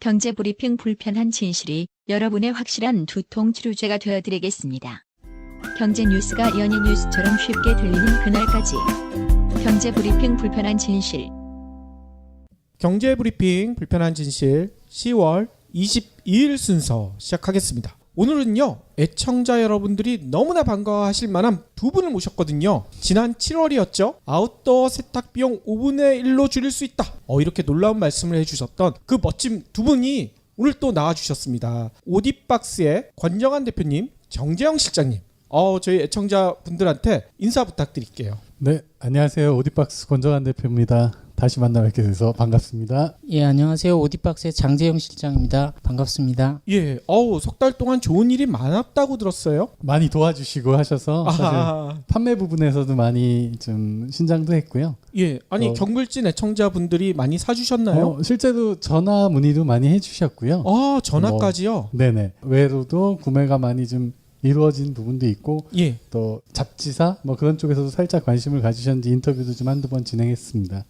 경제브리핑 불편한 진실이 여러분의 확실한 두통 치료제가 되어드리겠습니다. 경제 뉴스가 연예 뉴스처럼 쉽게 들리는 그날까지. 경제브리핑 불편한 진실. 경제브리핑 불편한 진실 10월 22일 순서 시작하겠습니다. 오늘은요, 애청자 여러분들이 너무나 반가워하실 만한 두 분을 모셨거든요. 지난 7월이었죠. 아웃도어 세탁 비용 5분의 1로 줄일 수 있다. 이렇게 놀라운 말씀을 해주셨던 그 멋진 두 분이 오늘 또 나와주셨습니다. 오디박스의 권정한 대표님, 정재영 실장님. 저희 애청자 분들한테 인사 부탁드릴게요. 네, 안녕하세요. 오디박스 권정한 대표입니다. 다시 만나 뵙게 돼서 반갑습니다. 예, 안녕하세요. 오디박스의 장재영 실장입니다. 반갑습니다. 예, 석 달 동안 좋은 일이 많았다고 들었어요. 많이 도와주시고 하셔서 사실 판매 부분에서도 많이 좀 신장도 했고요. 예, 아니 경물진 애청자분들이 많이 사주셨나요? 실제로 전화 문의도 많이 해주셨고요. 전화까지요? 네네. 외로도 구매가 많이 좀 이루어진 부분도 있고, 예. 또 잡지사 그런 쪽에서도 살짝 관심을 가지셨는지 인터뷰도 좀 한두 번 진행했습니다.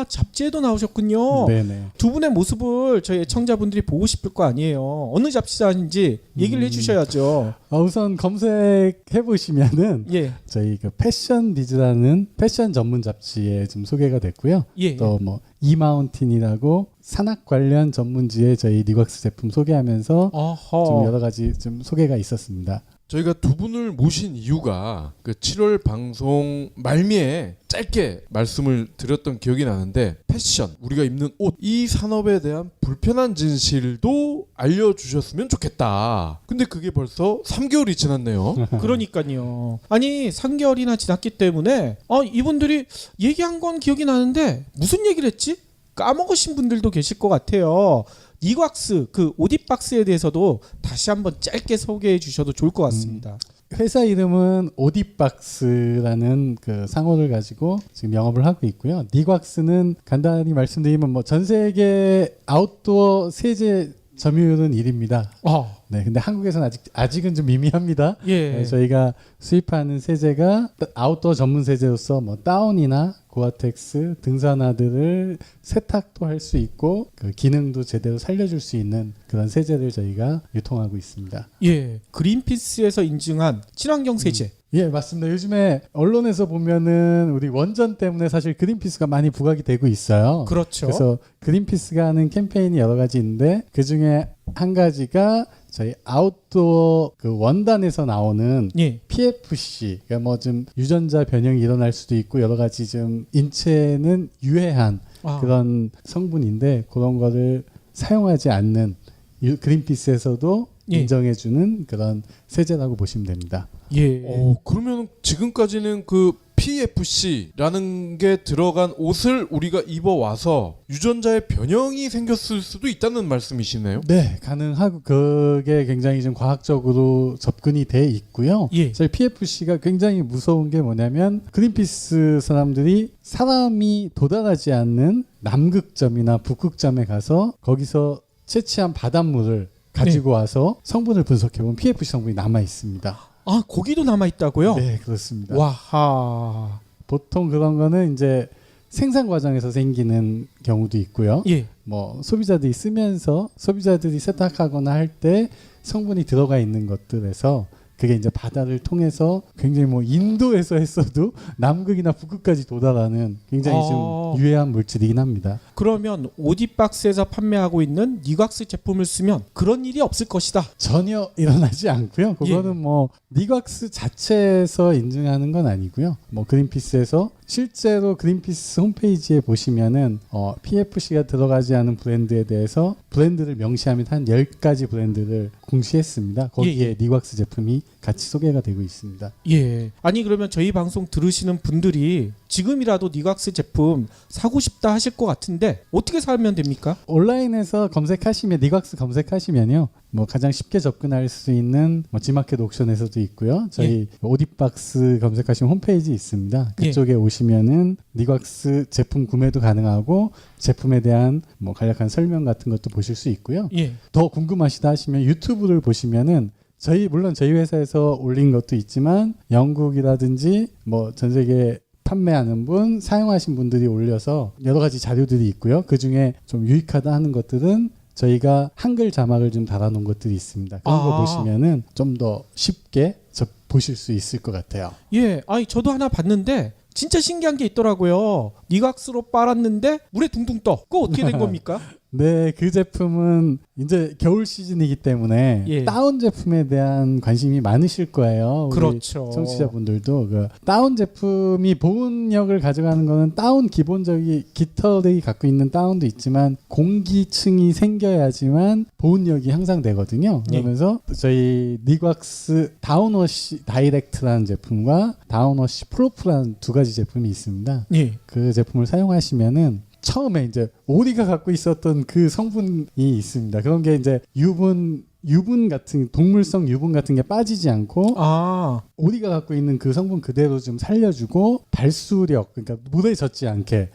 잡지에도 나오셨군요. 네네. 두 분의 모습을 저희 애청자분들이 보고 싶을 거 아니에요. 어느 잡지사인지 얘기를 해주셔야죠. 우선 검색해 보시면은 예. 저희 그 패션 비즈라는 패션 전문 잡지에 좀 소개가 됐고요. 예. 또 뭐 이마운틴이라고 산악 관련 전문지에 저희 리곽스 제품 소개하면서 좀 여러 가지 좀 소개가 있었습니다. 저희가 두 분을 모신 이유가 그 7월 방송 말미에 짧게 말씀을 드렸던 기억이 나는데, 패션, 우리가 입는 옷, 이 산업에 대한 불편한 진실도 알려주셨으면 좋겠다. 근데 그게 벌써 3개월이 지났네요. 그러니까요. 아니 3개월이나 지났기 때문에 이분들이 얘기한 건 기억이 나는데 무슨 얘기를 했지? 까먹으신 분들도 계실 것 같아요. 니곽스 그 오디박스에 대해서도 다시 한번 짧게 소개해 주셔도 좋을 것 같습니다. 회사 이름은 오디박스라는 그 상호를 가지고 지금 영업을 하고 있고요. 니곽스는 간단히 말씀드리면 전 세계 아웃도어 세제 점유율은 1위입니다. 네, 근데 한국에서는 아직은 좀 미미합니다. 예. 네, 저희가 수입하는 세제가 아웃도어 전문 세제로서 다운이나 고아텍스, 등산화들을 세탁도 할 수 있고 그 기능도 제대로 살려줄 수 있는 그런 세제를 저희가 유통하고 있습니다. 예, 그린피스에서 인증한 친환경 세제. 예, 맞습니다. 요즘에 언론에서 보면은 우리 원전 때문에 사실 그린피스가 많이 부각이 되고 있어요. 그렇죠. 그래서 그린피스가 하는 캠페인이 여러 가지 있는데 그 중에 한 가지가 저희 아웃도어 그 원단에서 나오는 PFC, 그러니까 좀 유전자 변형이 일어날 수도 있고 여러 가지 좀 인체는 유해한 그런 성분인데 그런 거를 사용하지 않는 그린피스에서도 인정해주는 그런 세제라고 보시면 됩니다. 예. 그러면 지금까지는 그 PFC라는 게 들어간 옷을 우리가 입어와서 유전자의 변형이 생겼을 수도 있다는 말씀이시네요? 네, 가능하고 그게 굉장히 좀 과학적으로 접근이 돼 있고요. 예. 저희 PFC가 굉장히 무서운 게 뭐냐면 그린피스 사람들이 사람이 도달하지 않는 남극점이나 북극점에 가서 거기서 채취한 바닷물을 가지고 와서 성분을 분석해보면 PFC 성분이 남아 있습니다. 거기도 남아 있다고요? 네, 그렇습니다. 와하. 보통 그런 거는 이제 생산 과정에서 생기는 경우도 있고요. 예. 소비자들이 쓰면서 소비자들이 세탁하거나 할 때 성분이 들어가 있는 것들에서 그게 이제 바다를 통해서 굉장히 인도에서 했어도 남극이나 북극까지 도달하는 굉장히 좀 유해한 물질이긴 합니다. 그러면 오디박스에서 판매하고 있는 니곽스 제품을 쓰면 그런 일이 없을 것이다. 전혀 일어나지 않고요. 그거는 니곽스 자체에서 인증하는 건 아니고요. 그린피스에서 실제로 그린피스 홈페이지에 보시면은 PFC가 들어가지 않은 브랜드에 대해서 브랜드를 명시하면 한 10가지 브랜드를 공시했습니다. 거기에 니곽스 제품이 같이 소개가 되고 있습니다. 예. 아니 그러면 저희 방송 들으시는 분들이 지금이라도 니곽스 제품 사고 싶다 하실 것 같은데 어떻게 사면 됩니까? 온라인에서 검색하시면 니곽스 검색하시면요. 가장 쉽게 접근할 수 있는 G마켓 옥션에서도 있고요. 저희 오디박스 검색하시면 홈페이지 있습니다. 그쪽에 오시면은 니곽스 제품 구매도 가능하고 제품에 대한 간략한 설명 같은 것도 보실 수 있고요. 더 궁금하시다 하시면 유튜브를 보시면은 물론 저희 회사에서 올린 것도 있지만 영국이라든지 전 세계 판매하는 분, 사용하신 분들이 올려서 여러 가지 자료들이 있고요. 그 중에 좀 유익하다 하는 것들은 저희가 한글 자막을 좀 달아놓은 것들이 있습니다. 그런 거 보시면은 좀 더 쉽게 보실 수 있을 것 같아요. 예, 아니 저도 하나 봤는데 진짜 신기한 게 있더라고요. 니각스로 빨았는데 물에 둥둥 떠. 그거 어떻게 된 겁니까? 네, 그 제품은 이제 겨울 시즌이기 때문에 예. 다운 제품에 대한 관심이 많으실 거예요. 우리 그렇죠. 청취자분들도 그 다운 제품이 보온력을 가져가는 거는 다운 기본적인 깃털이 갖고 있는 다운도 있지만 공기층이 생겨야지만 보온력이 향상되거든요. 예. 그러면서 저희 니곽스 다운워시 다이렉트라는 제품과 다운워시 프로프라는 두 가지 제품이 있습니다. 예. 그 제품을 사용하시면은 처음에 이제 오리가 갖고 있었던 그 성분이 있습니다. 그런 게 이제 유분 같은 동물성 유분 같은 게 빠지지 않고 오리가 갖고 있는 그 성분 그대로 좀 살려주고 발수력 그러니까 물에 젖지 않게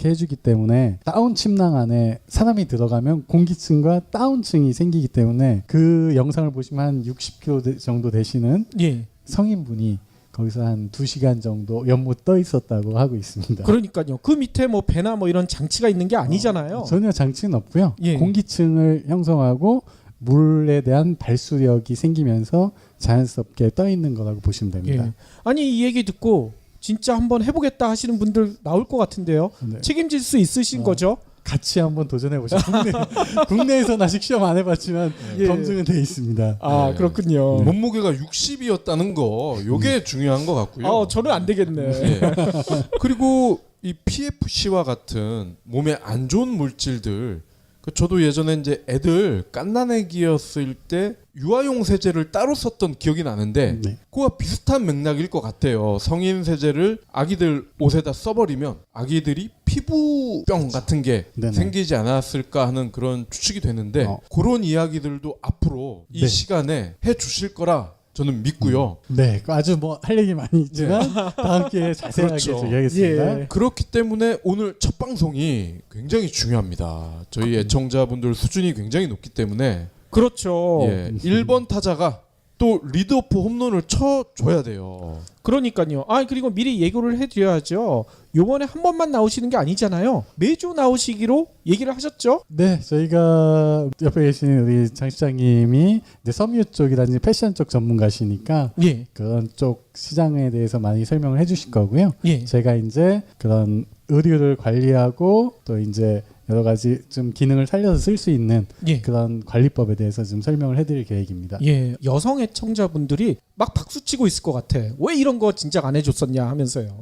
해주기 때문에 다운 침낭 안에 사람이 들어가면 공기층과 다운층이 생기기 때문에 그 영상을 보시면 한 60kg 정도 되시는 예. 성인분이 거기서 한 2시간 정도 연못 떠 있었다고 하고 있습니다. 그러니까요. 그 밑에 뭐 배나 뭐 이런 장치가 있는 게 아니잖아요. 전혀 장치는 없고요. 예. 공기층을 형성하고 물에 대한 발수력이 생기면서 자연스럽게 떠 있는 거라고 보시면 됩니다. 예. 아니 이 얘기 듣고 진짜 한번 해보겠다 하시는 분들 나올 것 같은데요. 네. 책임질 수 있으신 거죠? 같이 한번 도전해 보시죠. 국내에서는 아직 시험 안 해봤지만 예. 검증은 돼 있습니다. 아 그렇군요. 몸무게가 60이었다는 거 요게 중요한 것 같고요. 저는 안 되겠네. 예. 그리고 이 PFC와 같은 몸에 안 좋은 물질들 저도 예전에 이제 애들 갓난애기였을 때 유아용 세제를 따로 썼던 기억이 나는데 네. 그와 비슷한 맥락일 것 같아요. 성인 세제를 아기들 옷에다 써버리면 아기들이 피부병 같은 게 네네. 생기지 않았을까 하는 그런 추측이 되는데 그런 이야기들도 앞으로 이 네. 시간에 해주실 거라 저는 믿고요. 네, 아주 뭐 할 얘기 많이 있지만 다음 기회에 자세하게 그렇죠. 얘기하겠습니다. 예. 그렇기 때문에 오늘 첫 방송이 굉장히 중요합니다. 저희 애청자분들 수준이 굉장히 높기 때문에 그렇죠. 예, 1번 타자가 또 리드오프 홈런을 쳐줘야 돼요. 그러니까요. 그리고 미리 예고를 해드려야죠. 요번에 한 번만 나오시는 게 아니잖아요. 매주 나오시기로 얘기를 하셨죠? 네, 저희가 옆에 계신 우리 장 시장님이 이제 섬유 쪽이라든지 패션 쪽 전문가시니까 예. 그런 쪽 시장에 대해서 많이 설명을 해주실 거고요. 예. 제가 이제 그런 의류를 관리하고 또 이제 여러 가지 좀 기능을 살려서 쓸 수 있는 예. 그런 관리법에 대해서 좀 설명을 해드릴 계획입니다. 예. 여성 애청자분들이 막 박수치고 있을 것 같아. 왜 이런 거 진작 안 해줬었냐 하면서요.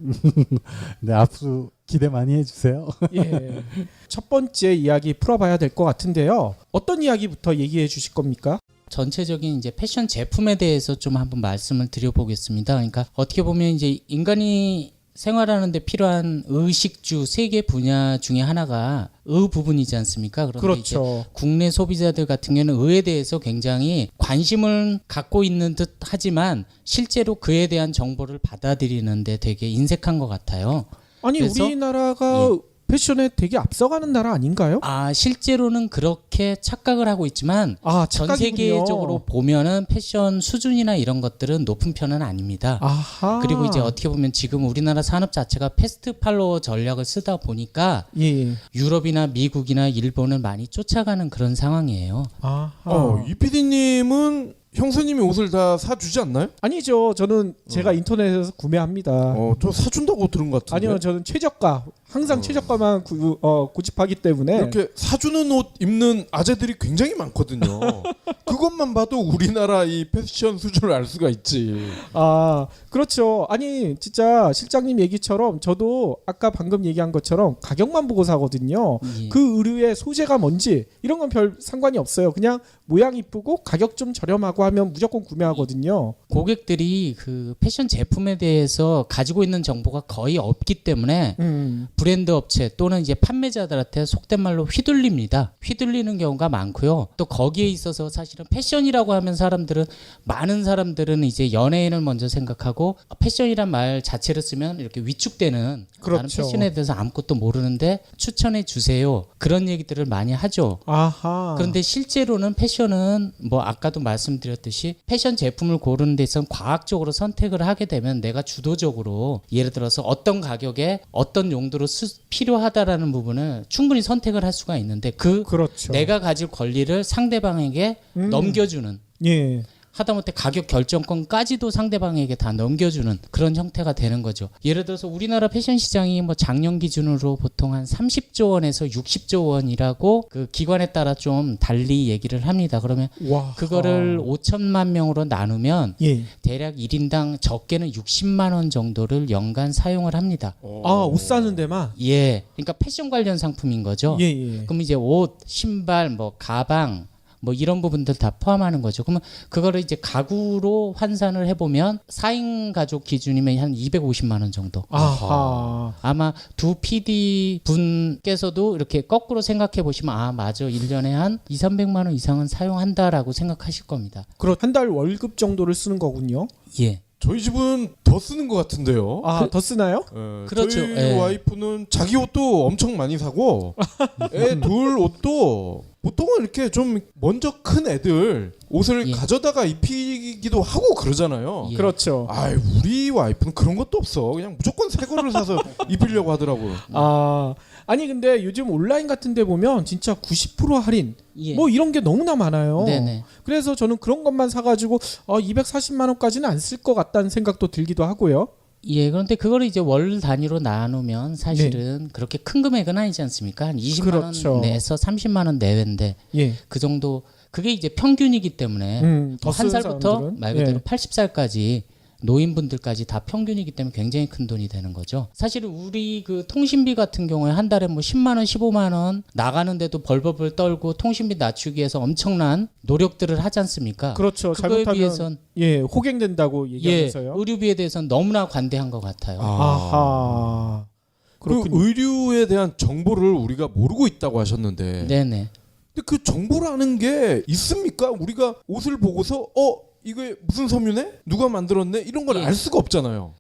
네, 앞으로 기대 많이 해주세요. 예. 첫 번째 이야기 풀어봐야 될 것 같은데요. 어떤 이야기부터 얘기해 주실 겁니까? 전체적인 이제 패션 제품에 대해서 좀 한번 말씀을 드려보겠습니다. 그러니까 어떻게 보면 이제 인간이 생활하는 데 필요한 의식주 세 개 분야 중에 하나가 의 부분이지 않습니까? 그런데 그렇죠. 이제 국내 소비자들 같은 경우는 의에 대해서 굉장히 관심을 갖고 있는 듯 하지만 실제로 그에 대한 정보를 받아들이는 데 되게 인색한 것 같아요. 아니 그래서- 우리나라가 패션에 되게 앞서가는 나라 아닌가요? 실제로는 그렇게 착각을 하고 있지만 전 착각이군요. 세계적으로 보면은 패션 수준이나 이런 것들은 높은 편은 아닙니다. 아하. 그리고 이제 어떻게 보면 지금 우리나라 산업 자체가 패스트 팔로워 전략을 쓰다 보니까 예. 유럽이나 미국이나 일본을 많이 쫓아가는 그런 상황이에요. 아하. 이 PD님은 형수님이 옷을 다 사주지 않나요? 아니죠. 저는 제가 인터넷에서 구매합니다. 저 사준다고 들은 것 같은데. 아니요, 저는 최저가 항상 최저가만 고집하기 때문에 이렇게 사주는 옷 입는 아재들이 굉장히 많거든요. 그것만 봐도 우리나라 이 패션 수준을 알 수가 있지. 그렇죠. 아니 진짜 실장님 얘기처럼 저도 아까 방금 얘기한 것처럼 가격만 보고 사거든요. 예. 그 의류의 소재가 뭔지 이런 건 별 상관이 없어요. 그냥 모양 이쁘고 가격 좀 저렴하고 하면 무조건 구매하거든요. 고객들이 그 패션 제품에 대해서 가지고 있는 정보가 거의 없기 때문에 브랜드 업체 또는 이제 판매자들한테 속된 말로 휘둘립니다. 휘둘리는 경우가 많고요. 또 거기에 있어서 사실은 패션이라고 하면 많은 사람들은 이제 연예인을 먼저 생각하고 패션이란 말 자체를 쓰면 이렇게 위축되는 그렇죠. 나는 패션에 대해서 아무것도 모르는데 추천해 주세요. 그런 얘기들을 많이 하죠. 아하. 그런데 실제로는 패션은 뭐 아까도 말씀드렸 말씀드렸듯이 패션 제품을 고르는 데 있어서 과학적으로 선택을 하게 되면 내가 주도적으로 예를 들어서 어떤 가격에 어떤 용도로 필요하다라는 부분을 충분히 선택을 할 수가 있는데 그렇죠. 내가 가질 권리를 상대방에게 넘겨주는 예. 하다못해 가격 결정권까지도 상대방에게 다 넘겨주는 그런 형태가 되는 거죠. 예를 들어서 우리나라 패션 시장이 뭐 작년 기준으로 보통 한 30조 원에서 60조 원이라고 그 기관에 따라 좀 달리 얘기를 합니다. 그러면 와. 그거를 5천만 명으로 나누면 예. 대략 1인당 적게는 60만 원 정도를 연간 사용을 합니다. 아, 옷 사는 데만. 예, 그러니까 패션 관련 상품인 거죠. 예, 예. 그럼 이제 옷, 신발, 뭐 가방 뭐 이런 부분들 다 포함하는 거죠. 그러면 그거를 이제 가구로 환산을 해보면 4인 가족 기준이면 한 250만 원 정도. 아하. 아마 두 PD 분께서도 이렇게 거꾸로 생각해 보시면 아 맞아 1년에 한 200~300만 원 이상은 사용한다라고 생각하실 겁니다. 그럼 한 달 월급 정도를 쓰는 거군요. 예. 저희 집은 더 쓰는 것 같은데요. 아, 더 쓰나요? 그렇죠. 저희 예. 와이프는 자기 옷도 엄청 많이 사고 애 둘 옷도 보통은 이렇게 좀 먼저 큰 애들 옷을 예. 가져다가 입히기도 하고 그러잖아요. 예. 그렇죠. 아이 우리 와이프는 그런 것도 없어. 그냥 무조건 새 거를 사서 입히려고 하더라고요. 아, 아니 근데 요즘 온라인 같은 데 보면 진짜 90% 할인 예. 뭐 이런 게 너무나 많아요. 네네. 그래서 저는 그런 것만 사가지고 240만 원까지는 안 쓸 것 같다는 생각도 들기도 하고요. 예, 그런데 그거를 이제 월 단위로 나누면 사실은 그렇게 큰 금액은 아니지 않습니까? 한 20만 그렇죠. 원 내에서 30만 원 내외인데 예. 그 정도 그게 이제 평균이기 때문에 더 한 쓰는 살부터 사람들은? 말 그대로 예. 80살까지 노인분들까지 다 평균이기 때문에 굉장히 큰 돈이 되는 거죠. 사실 우리 그 통신비 같은 경우에 한 달에 뭐 10만 원, 15만 원 나가는데도 벌벌벌 떨고 통신비 낮추기 위해서 엄청난 노력들을 하지 않습니까? 그렇죠. 그거에 잘못하면 비해선 예, 호갱된다고 예, 얘기하면서요. 의료비에 대해서는 너무나 관대한 것 같아요. 아하. 그 그렇군요. 의류에 대한 정보를 우리가 모르고 있다고 하셨는데 네네. 근데 그 정보라는 게 있습니까? 우리가 옷을 보고서 이게 무슨 섬유네? 누가 만들었네? 이런 걸 예. 알 수가 없잖아요.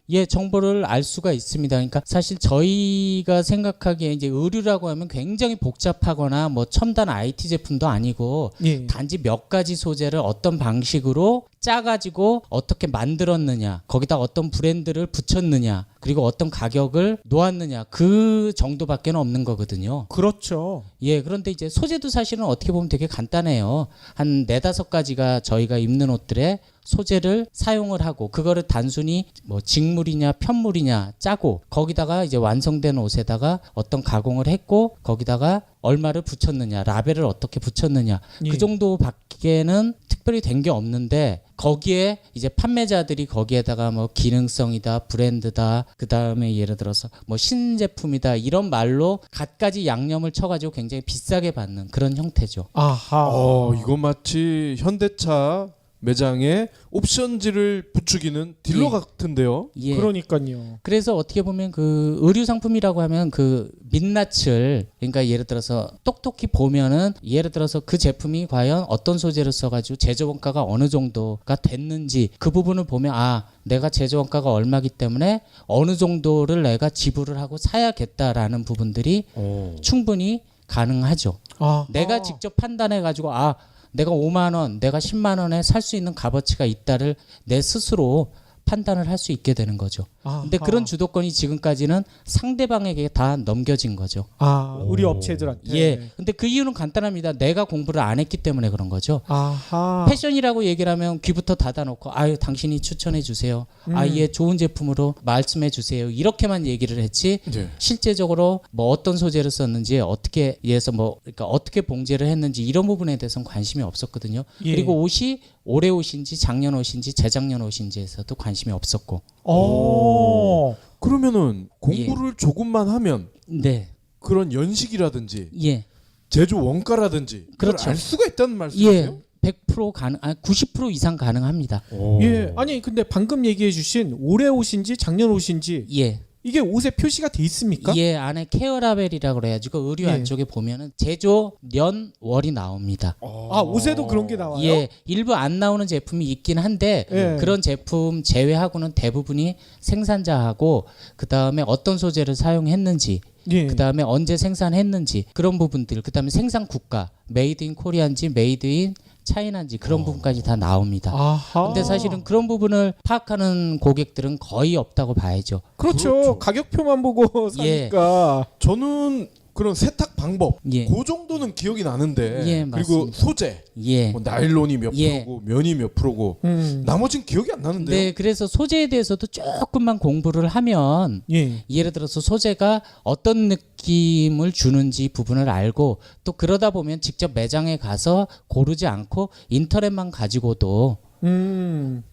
예, 정보를 알 수가 있습니다. 그러니까 사실 저희가 생각하기에 이제 의류라고 하면 굉장히 복잡하거나 뭐 첨단 IT 제품도 아니고 예. 단지 몇 가지 소재를 어떤 방식으로 짜가지고 어떻게 만들었느냐, 거기다 어떤 브랜드를 붙였느냐, 그리고 어떤 가격을 놓았느냐, 그 정도밖에 없는 거거든요. 그렇죠. 예, 그런데 이제 소재도 사실은 어떻게 보면 되게 간단해요. 한 4~5가지가 저희가 입는 옷들에 소재를 사용을 하고 그거를 단순히 뭐 직물이냐 편물이냐 짜고 거기다가 이제 완성된 옷에다가 어떤 가공을 했고 거기다가 얼마를 붙였느냐, 라벨을 어떻게 붙였느냐, 예. 그 정도밖에는 특별히 된 게 없는데 거기에 이제 판매자들이 거기에다가 뭐 기능성이다, 브랜드다, 그 다음에 예를 들어서 뭐 신제품이다 이런 말로 갖가지 양념을 쳐가지고 굉장히 비싸게 받는 그런 형태죠. 아하. 이거 마치 현대차 매장에 옵션지를 부추기는 딜러 예. 같은데요. 예. 그러니까요. 그래서 어떻게 보면 그 의류 상품이라고 하면 그 민낯을 그러니까 예를 들어서 똑똑히 보면은 예를 들어서 그 제품이 과연 어떤 소재를 써가지고 제조 원가가 어느 정도가 됐는지 그 부분을 보면 아 내가 제조 원가가 얼마기 때문에 어느 정도를 내가 지불을 하고 사야겠다라는 부분들이 충분히 가능하죠. 내가 직접 판단해가지고 아 내가 5만 원, 내가 10만 원에 살 수 있는 값어치가 있다를 내 스스로 판단을 할 수 있게 되는 거죠. 근데 그런 주도권이 지금까지는 상대방에게 다 넘겨진 거죠. 우리 업체들한테. 예. 근데 그 이유는 간단합니다. 내가 공부를 안 했기 때문에 그런 거죠. 아하. 패션이라고 얘기를 하면 귀부터 닫아놓고 아유 당신이 추천해 주세요. 예 좋은 제품으로 말씀해 주세요. 이렇게만 얘기를 했지 네. 실제적으로 뭐 어떤 소재를 썼는지 어떻게 예서 뭐 그러니까 어떻게 봉제를 했는지 이런 부분에 대해서는 관심이 없었거든요. 예. 그리고 옷이 올해 옷인지 작년 옷인지 재작년 옷인지에서도 관심이 없었고. 그러면은 공부를 조금만 하면 네. 그런 연식이라든지 예. 제조 원가라든지 그걸 그렇죠. 알 수가 있다는 말씀이세요? 예. 100% 가능, 90% 이상 가능합니다. 예. 아니 근데 방금 얘기해 주신 올해 옷인지 작년 옷인지 예. 이게 옷에 표시가 돼 있습니까? 예, 안에 케어 라벨이라고 그래가지고 의류 예. 안쪽에 보면은 제조 년 월이 나옵니다. 옷에도 그런 게 나와요? 예, 일부 안 나오는 제품이 있긴 한데 예. 그런 제품 제외하고는 대부분이 생산자하고 그 다음에 어떤 소재를 사용했는지 예. 그다음에 언제 생산했는지 그런 부분들, 그다음에 생산 국가, 메이드 인 코리안지 메이드 인 차이나인지 그런 부분까지 다 나옵니다. 아하. 근데 사실은 그런 부분을 파악하는 고객들은 거의 없다고 봐야죠. 그렇죠. 그렇죠. 가격표만 보고 예. 사니까. 저는 그런 세탁 방법 예. 그 정도는 기억이 나는데 예, 그리고 맞습니다. 소재 예. 뭐 나일론이 몇 예. 프로고 면이 몇 프로고 나머지는 기억이 안 나는데요. 네, 그래서 소재에 대해서도 조금만 공부를 하면 예. 예를 들어서 소재가 어떤 느낌을 주는지 부분을 알고 또 그러다 보면 직접 매장에 가서 고르지 않고 인터넷만 가지고도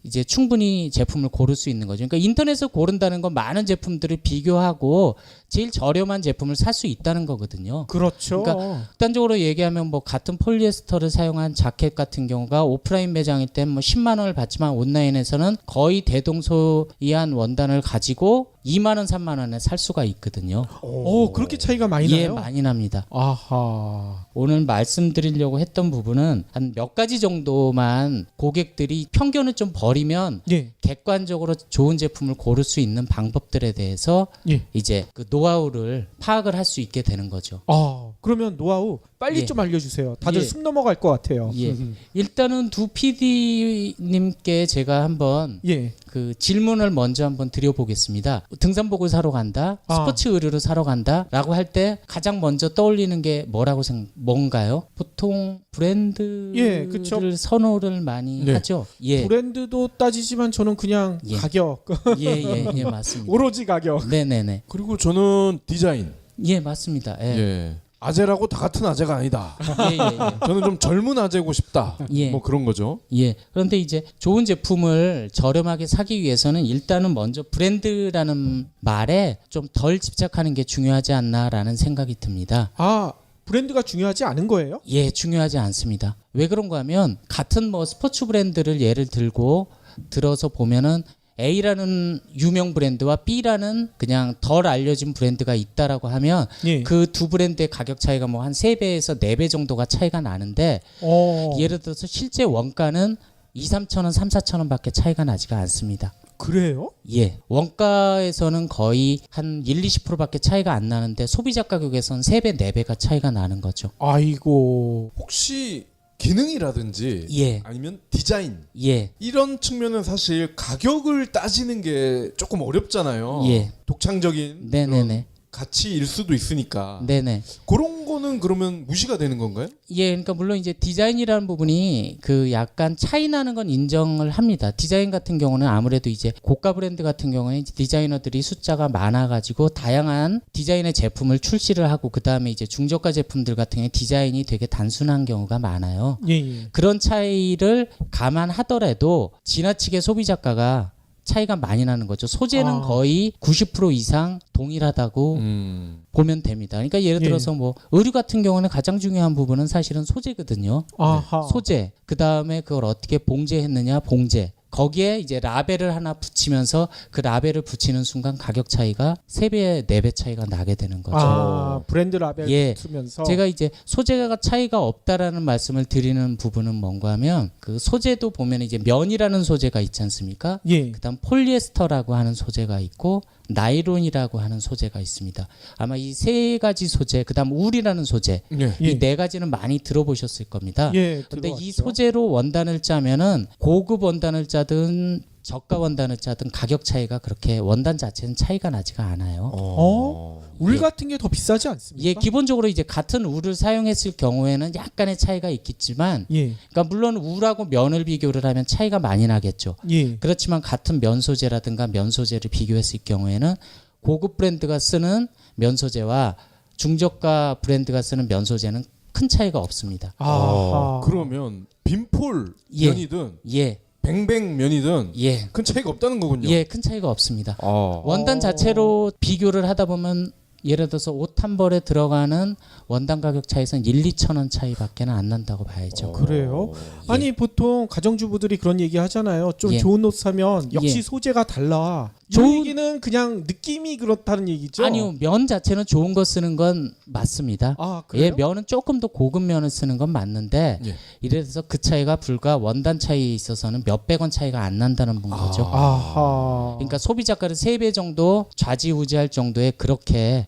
이제 충분히 제품을 고를 수 있는 거죠. 그러니까 인터넷에서 고른다는 건 많은 제품들을 비교하고 제일 저렴한 제품을 살 수 있다는 거거든요. 그렇죠. 그러니까 극단적으로 얘기하면 뭐 같은 폴리에스터를 사용한 자켓 같은 경우가 오프라인 매장일 땐 뭐 10만 원을 받지만 온라인에서는 거의 대동소이한 원단을 가지고 2만 원, 3만 원에 살 수가 있거든요. 그렇게 차이가 많이 예, 나요? 많이 납니다. 아하. 오늘 말씀드리려고 했던 부분은 한 몇 가지 정도만 고객들이 편견을 좀 버리면 예. 객관적으로 좋은 제품을 고를 수 있는 방법들에 대해서 예. 이제 그 노하우를 파악을 할 수 있게 되는 거죠. 그러면 노하우 빨리 예. 좀 알려주세요. 다들 예. 숨 넘어갈 것 같아요. 예. 일단은 두 PD님께 제가 한번 예. 그 질문을 먼저 한번 드려보겠습니다. 등산복을 사러 간다, 스포츠 의류를 사러 간다라고 할 때 가장 먼저 떠올리는 게 뭔가요? 보통 브랜드를 예, 그쵸. 선호를 많이 네. 하죠. 예, 브랜드도 따지지만 저는 그냥 예. 가격, 예, 맞습니다. 오로지 가격. 네네네, 그리고 저는 디자인. 예, 맞습니다. 예, 예. 아재라고 다 같은 아재가 아니다. 예, 예. 저는 좀 젊은 아재고 싶다. 예. 뭐 그런 거죠. 예. 그런데 이제 좋은 제품을 저렴하게 사기 위해서는 일단은 먼저 브랜드라는 말에 좀 덜 집착하는 게 중요하지 않나라는 생각이 듭니다. 브랜드가 중요하지 않은 거예요? 예, 중요하지 않습니다. 왜 그런가 하면 같은 뭐 스포츠 브랜드를 예를 들어서 보면은 A라는 유명 브랜드와 B라는 그냥 덜 알려진 브랜드가 있다라고 하면 예. 그 두 브랜드의 가격 차이가 뭐 한 3배에서 4배 정도가 차이가 나는데 예를 들어서 실제 원가는 2, 3천 원, 3, 4천 원밖에 차이가 나지가 않습니다. 그래요? 예. 원가에서는 거의 한 1, 20%밖에 차이가 안 나는데 소비자 가격에서는 3배, 4배가 차이가 나는 거죠. 아이고. 혹시 기능이라든지 예. 아니면 디자인 예. 이런 측면은 사실 가격을 따지는 게 조금 어렵잖아요. 예. 독창적인 네네네. 그런 가치일 수도 있으니까 네네. 그런 거는 그러면 무시가 되는 건가요? 예, 그러니까 물론 이제 디자인이라는 부분이 그 약간 차이 나는 건 인정을 합니다. 디자인 같은 경우는 아무래도 이제 고가 브랜드 같은 경우에 이제 디자이너들이 숫자가 많아가지고 다양한 디자인의 제품을 출시를 하고 그 다음에 이제 중저가 제품들 같은 경우에 디자인이 되게 단순한 경우가 많아요. 예. 그런 차이를 감안하더라도 지나치게 소비자가가 차이가 많이 나는 거죠. 소재는 거의 90% 이상 동일하다고 보면 됩니다. 그러니까 예를 들어서 뭐 의류 같은 경우는 가장 중요한 부분은 사실은 소재거든요. 아하. 소재. 그다음에 그걸 어떻게 봉제했느냐, 봉제. 거기에 이제 라벨을 하나 붙이면서 그 라벨을 붙이는 순간 가격 차이가 3배, 4배 차이가 나게 되는 거죠. 브랜드 라벨 예. 붙으면서. 제가 이제 소재가 차이가 없다라는 말씀을 드리는 부분은 뭔가 하면 그 소재도 보면 이제 면이라는 소재가 있지 않습니까? 예. 그다음 폴리에스터라고 하는 소재가 있고 나일론이라고 하는 소재가 있습니다. 아마 이 세 가지 소재, 그다음 울이라는 소재, 네. 예. 이 네 가지는 많이 들어보셨을 겁니다. 예. 근데 이 들어왔죠. 소재로 원단을 짜면은 고급 원단을 짜든 저가 원단을 짜든 가격 차이가 그렇게 원단 자체는 차이가 나지가 않아요. 울 예. 같은 게 더 비싸지 않습니까? 예, 기본적으로 이제 같은 울을 사용했을 경우에는 약간의 차이가 있겠지만, 예. 그러니까 물론 울하고 면을 비교를 하면 차이가 많이 나겠죠. 예. 그렇지만 같은 면 소재라든가 면 소재를 비교했을 경우에는 고급 브랜드가 쓰는 면 소재와 중저가 브랜드가 쓰는 면 소재는 큰 차이가 없습니다. 아하. 그러면 빈폴 예. 면이든 예, 뱅뱅 면이든 예, 큰 차이가 없다는 거군요. 예, 큰 차이가 없습니다. 아. 원단 자체로 비교를 하다 보면 예를 들어서 옷 한 벌에 들어가는 원단 가격 차이에서는 1, 2천 원 차이밖에 안 난다고 봐야죠. 그래요? 아니 보통 가정주부들이 그런 얘기 하잖아요. 좀 예. 좋은 옷 사면 역시 예. 소재가 달라. 좋은 얘기는 그냥 느낌이 그렇다는 얘기죠? 아니요, 면 자체는 좋은 거 쓰는 건 맞습니다. 아, 그래요? 예, 면은 조금 더 고급 면을 쓰는 건 맞는데 예. 이래서 그 차이가 불과 원단 차이에 있어서는 몇백 원 차이가 안 난다는 거죠. 아하. 그러니까 소비자가를 3배 정도 좌지우지할 정도의 그렇게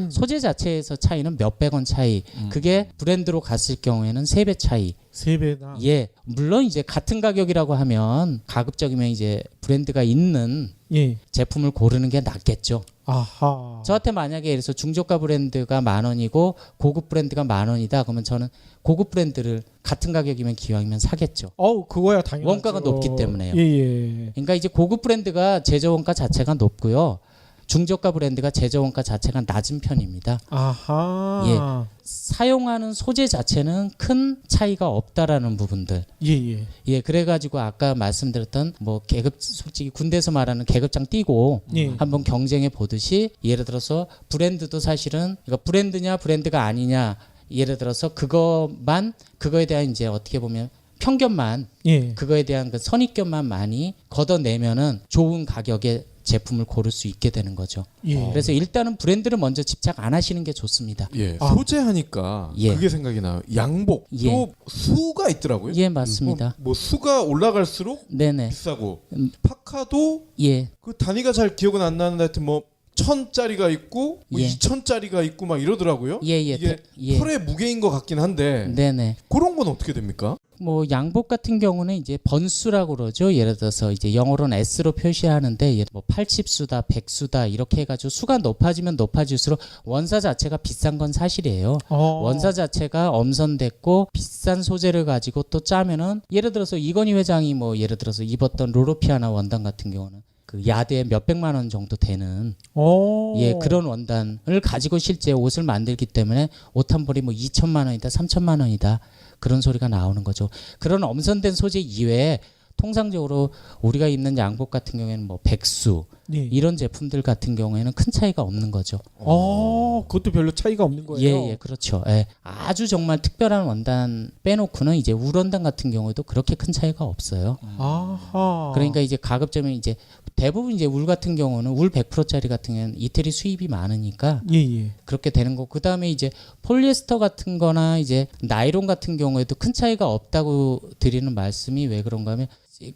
소재 자체에서 차이는 몇백 원 차이. 그게 브랜드로 갔을 경우에는 3배 차이. 3배나. 예, 물론 이제 같은 가격이라고 하면 가급적이면 이제 브랜드가 있는 예. 제품을 고르는 게 낫겠죠. 아하. 저한테 만약에 예를 들어서 중저가 브랜드가 10,000원이고 고급 브랜드가 10,000원이다. 그러면 저는 고급 브랜드를 같은 가격이면 기왕이면 사겠죠. 그거야 당연하죠. 원가가 높기 때문에요. 예. 그러니까 이제 고급 브랜드가 제조 원가 자체가 높고요. 중저가 브랜드가 제조 원가 자체가 낮은 편입니다. 아하. 사용하는 소재 자체는 큰 차이가 없다라는 부분들. 예. 예, 그래가지고 아까 말씀드렸던 뭐 계급, 솔직히 군대에서 말하는 계급장 띄고 예. 한번 경쟁해 보듯이 예를 들어서 브랜드도 사실은 그러니까 브랜드냐 브랜드가 아니냐 예를 들어서 그거에 대한 이제 어떻게 보면 편견만 예. 그거에 대한 그 선입견만 많이 걷어내면은 좋은 가격의 제품을 고를 수 있게 되는 거죠. 예. 그래서 일단은 브랜드를 먼저 집착 안 하시는 게 좋습니다. 예, 아. 소재하니까 예. 그게 생각이 나요. 양복 예. 또 수가 있더라고요. 예, 맞습니다. 뭐 수가 올라갈수록 네네. 비싸고 파카도 예, 그 단위가 잘 기억은 안 나는데 하여튼 뭐 1,000짜리가 있고 뭐 예. 2,000짜리가 있고 막 이러더라고요. 예, 이게 예. 털의 무게인 것 같긴 한데 네네. 그런 건 어떻게 됩니까? 뭐 양복 같은 경우는 이제 번수라고 그러죠. 예를 들어서 이제 영어로는 S로 표시하는데 뭐 80수다, 100수다 이렇게 해가지고 수가 높아지면 높아질수록 원사 자체가 비싼 건 사실이에요. 원사 자체가 엄선됐고 비싼 소재를 가지고 또 짜면은 예를 들어서 이건희 회장이 뭐 예를 들어서 입었던 로로피아나 원단 같은 경우는 그 야대에 몇백만 원 정도 되는 예 그런 원단을 가지고 실제 옷을 만들기 때문에 옷 한 벌이 뭐 2천만 원이다, 3천만 원이다 그런 소리가 나오는 거죠. 그런 엄선된 소재 이외에 통상적으로 우리가 입는 양복 같은 경우에는 뭐 백수 예. 이런 제품들 같은 경우에는 큰 차이가 없는 거죠. 그것도 별로 차이가 없는 거예요. 예, 그렇죠. 예. 아주 정말 특별한 원단 빼놓고는 이제 울 원단 같은 경우에도 그렇게 큰 차이가 없어요. 아하. 그러니까 이제 가급적이면 이제 대부분 이제 울 같은 경우는 울 100%짜리 같은 경우는 이태리 수입이 많으니까 예. 그렇게 되는 거. 그다음에 이제 폴리에스터 같은 거나 이제 나이론 같은 경우에도 큰 차이가 없다고 드리는 말씀이 왜 그런가 하면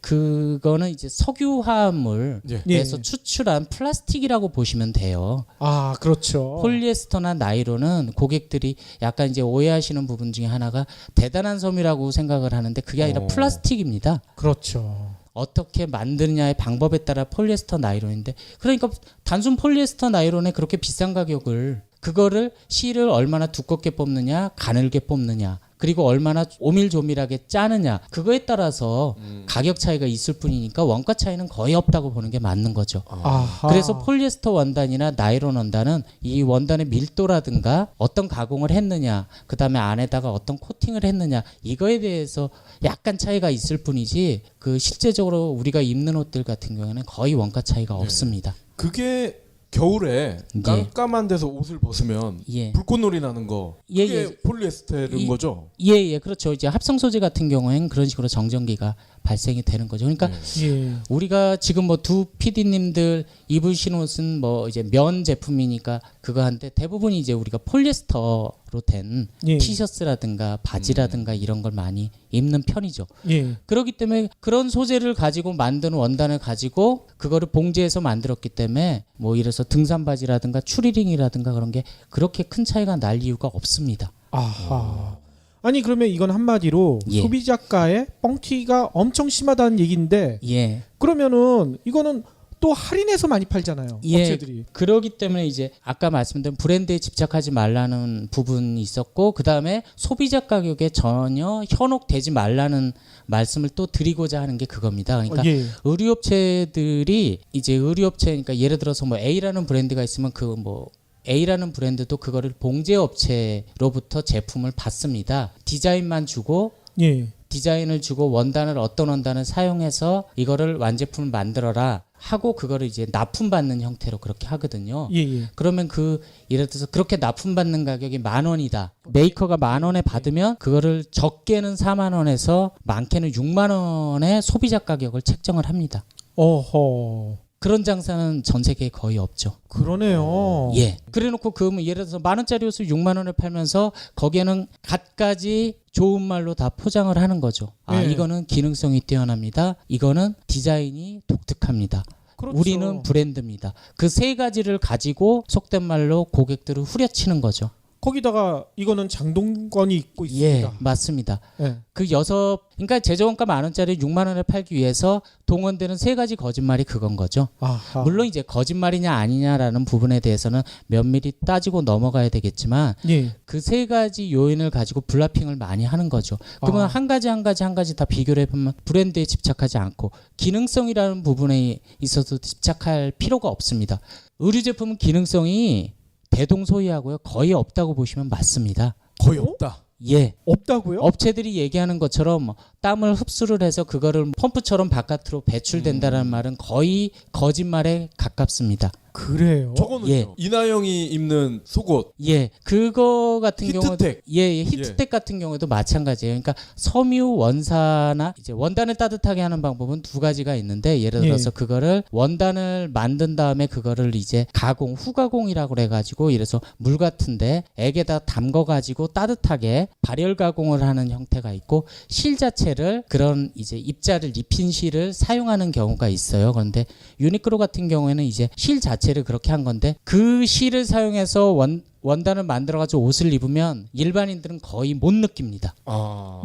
그거는 이제 석유 화합물에서 예. 추출한 플라스틱이라고 보시면 돼요. 아, 그렇죠. 폴리에스터나 나이론은 고객들이 약간 이제 오해하시는 부분 중에 하나가 대단한 섬이라고 생각을 하는데 그게 아니라 플라스틱입니다. 그렇죠. 어떻게 만드느냐의 방법에 따라 폴리에스터 나이론인데 그러니까 단순 폴리에스터 나이론에 그렇게 비싼 가격을 그거를 실을 얼마나 두껍게 뽑느냐 가늘게 뽑느냐 그리고 얼마나 오밀조밀하게 짜느냐 그거에 따라서 가격 차이가 있을 뿐이니까 원가 차이는 거의 없다고 보는 게 맞는 거죠. 아하. 그래서 폴리에스터 원단이나 나이론 원단은 이 원단의 밀도라든가 어떤 가공을 했느냐 그다음에 안에다가 어떤 코팅을 했느냐 이거에 대해서 약간 차이가 있을 뿐이지 그 실제적으로 우리가 입는 옷들 같은 경우에는 거의 원가 차이가 없습니다. 그게 겨울에 예. 깜깜한 데서 옷을 벗으면 예. 불꽃놀이 나는 거 예, 그게 예. 폴리에스테르인 거죠? 예, 그렇죠. 이제 합성 소재 같은 경우에는 그런 식으로 정전기가 발생이 되는 거죠. 그러니까 예. 우리가 지금 뭐 두 PD님들 입으신 옷은 뭐 이제 면 제품이니까 그거 한데 대부분이 이제 우리가 폴리에스터로 된 예. 티셔츠라든가 바지라든가 이런 걸 많이 입는 편이죠. 예. 그렇기 때문에 그런 소재를 가지고 만든 원단을 가지고 그거를 봉제해서 만들었기 때문에 뭐 이래서 등산 바지라든가 추리링이라든가 그런 게 그렇게 큰 차이가 날 이유가 없습니다. 아하. 아니 그러면 이건 한마디로 예. 소비자가의 뻥튀기가 엄청 심하다는 얘기인데 예. 그러면은 이거는 또 할인해서 많이 팔잖아요. 예. 업체들이. 그러기 때문에 이제 아까 말씀드린 브랜드에 집착하지 말라는 부분이 있었고 그다음에 소비자 가격에 전혀 현혹되지 말라는 말씀을 또 드리고자 하는 게 그겁니다. 그러니까 예. 의류업체들이 이제 의류업체니까 예를 들어서 뭐 A라는 브랜드가 있으면 그 뭐 A라는 브랜드도 그거를 봉제업체로부터 제품을 받습니다. 디자인만 주고 예. 디자인을 주고 원단을 어떤 원단을 사용해서 이거를 완제품을 만들어라 하고 그거를 이제 납품받는 형태로 그렇게 하거든요. 예. 그러면 그 예를 들어서 그렇게 납품받는 가격이 10,000원이다. 메이커가 10,000원에 받으면 그거를 적게는 40,000원에서 많게는 60,000원의 소비자 가격을 책정을 합니다. 어허. 그런 장사는 전 세계에 거의 없죠. 그러네요. 예. 그래놓고 그러면 예를 들어서 10,000원짜리 옷을 6만 원에 팔면서 거기에는 갖가지 좋은 말로 다 포장을 하는 거죠. 아, 예. 이거는 기능성이 뛰어납니다. 이거는 디자인이 독특합니다. 그렇죠. 우리는 브랜드입니다. 그 세 가지를 가지고 속된 말로 고객들을 후려치는 거죠. 거기다가 이거는 장동건이 입고 있습니다. 예, 맞습니다. 예. 그러니까 제조원가 10,000원짜리 6만 원에 팔기 위해서 동원되는 세 가지 거짓말이 그건 거죠. 아하. 물론 이제 거짓말이냐 아니냐라는 부분에 대해서는 면밀히 따지고 넘어가야 되겠지만 예. 그 세 가지 요인을 가지고 블라핑을 많이 하는 거죠. 그러면 아. 한 가지 다 비교를 해보면 브랜드에 집착하지 않고 기능성이라는 부분에 있어서 집착할 필요가 없습니다. 의류 제품은 기능성이 대동소이하고요. 거의 없다고 보시면 맞습니다. 거의 없다. 예. 없다고요? 업체들이 얘기하는 것처럼 땀을 흡수를 해서 그거를 펌프처럼 바깥으로 배출된다는 말은 거의 거짓말에 가깝습니다. 그래요. 저거는요. 예. 이나영이 입는 속옷. 예, 그거 같은 경우도 히트텍. 예, 히트텍 같은 경우도 마찬가지예요. 그러니까 섬유 원사나 이제 원단을 따뜻하게 하는 방법은 두 가지가 있는데 예를 들어서 예. 그거를 원단을 만든 다음에 그거를 이제 가공, 후가공이라고 그래 가지고 이래서 물 같은데 액에다 담궈 가지고 따뜻하게 발열 가공을 하는 형태가 있고 실 자체를 그런 이제 입자를 입힌 실을 사용하는 경우가 있어요. 그런데 유니클로 같은 경우에는 이제 실 자체를 그렇게 한 건데 그 실을 사용해서 원단을 만들어가지고 옷을 입으면 일반인들은 거의 못 느낍니다.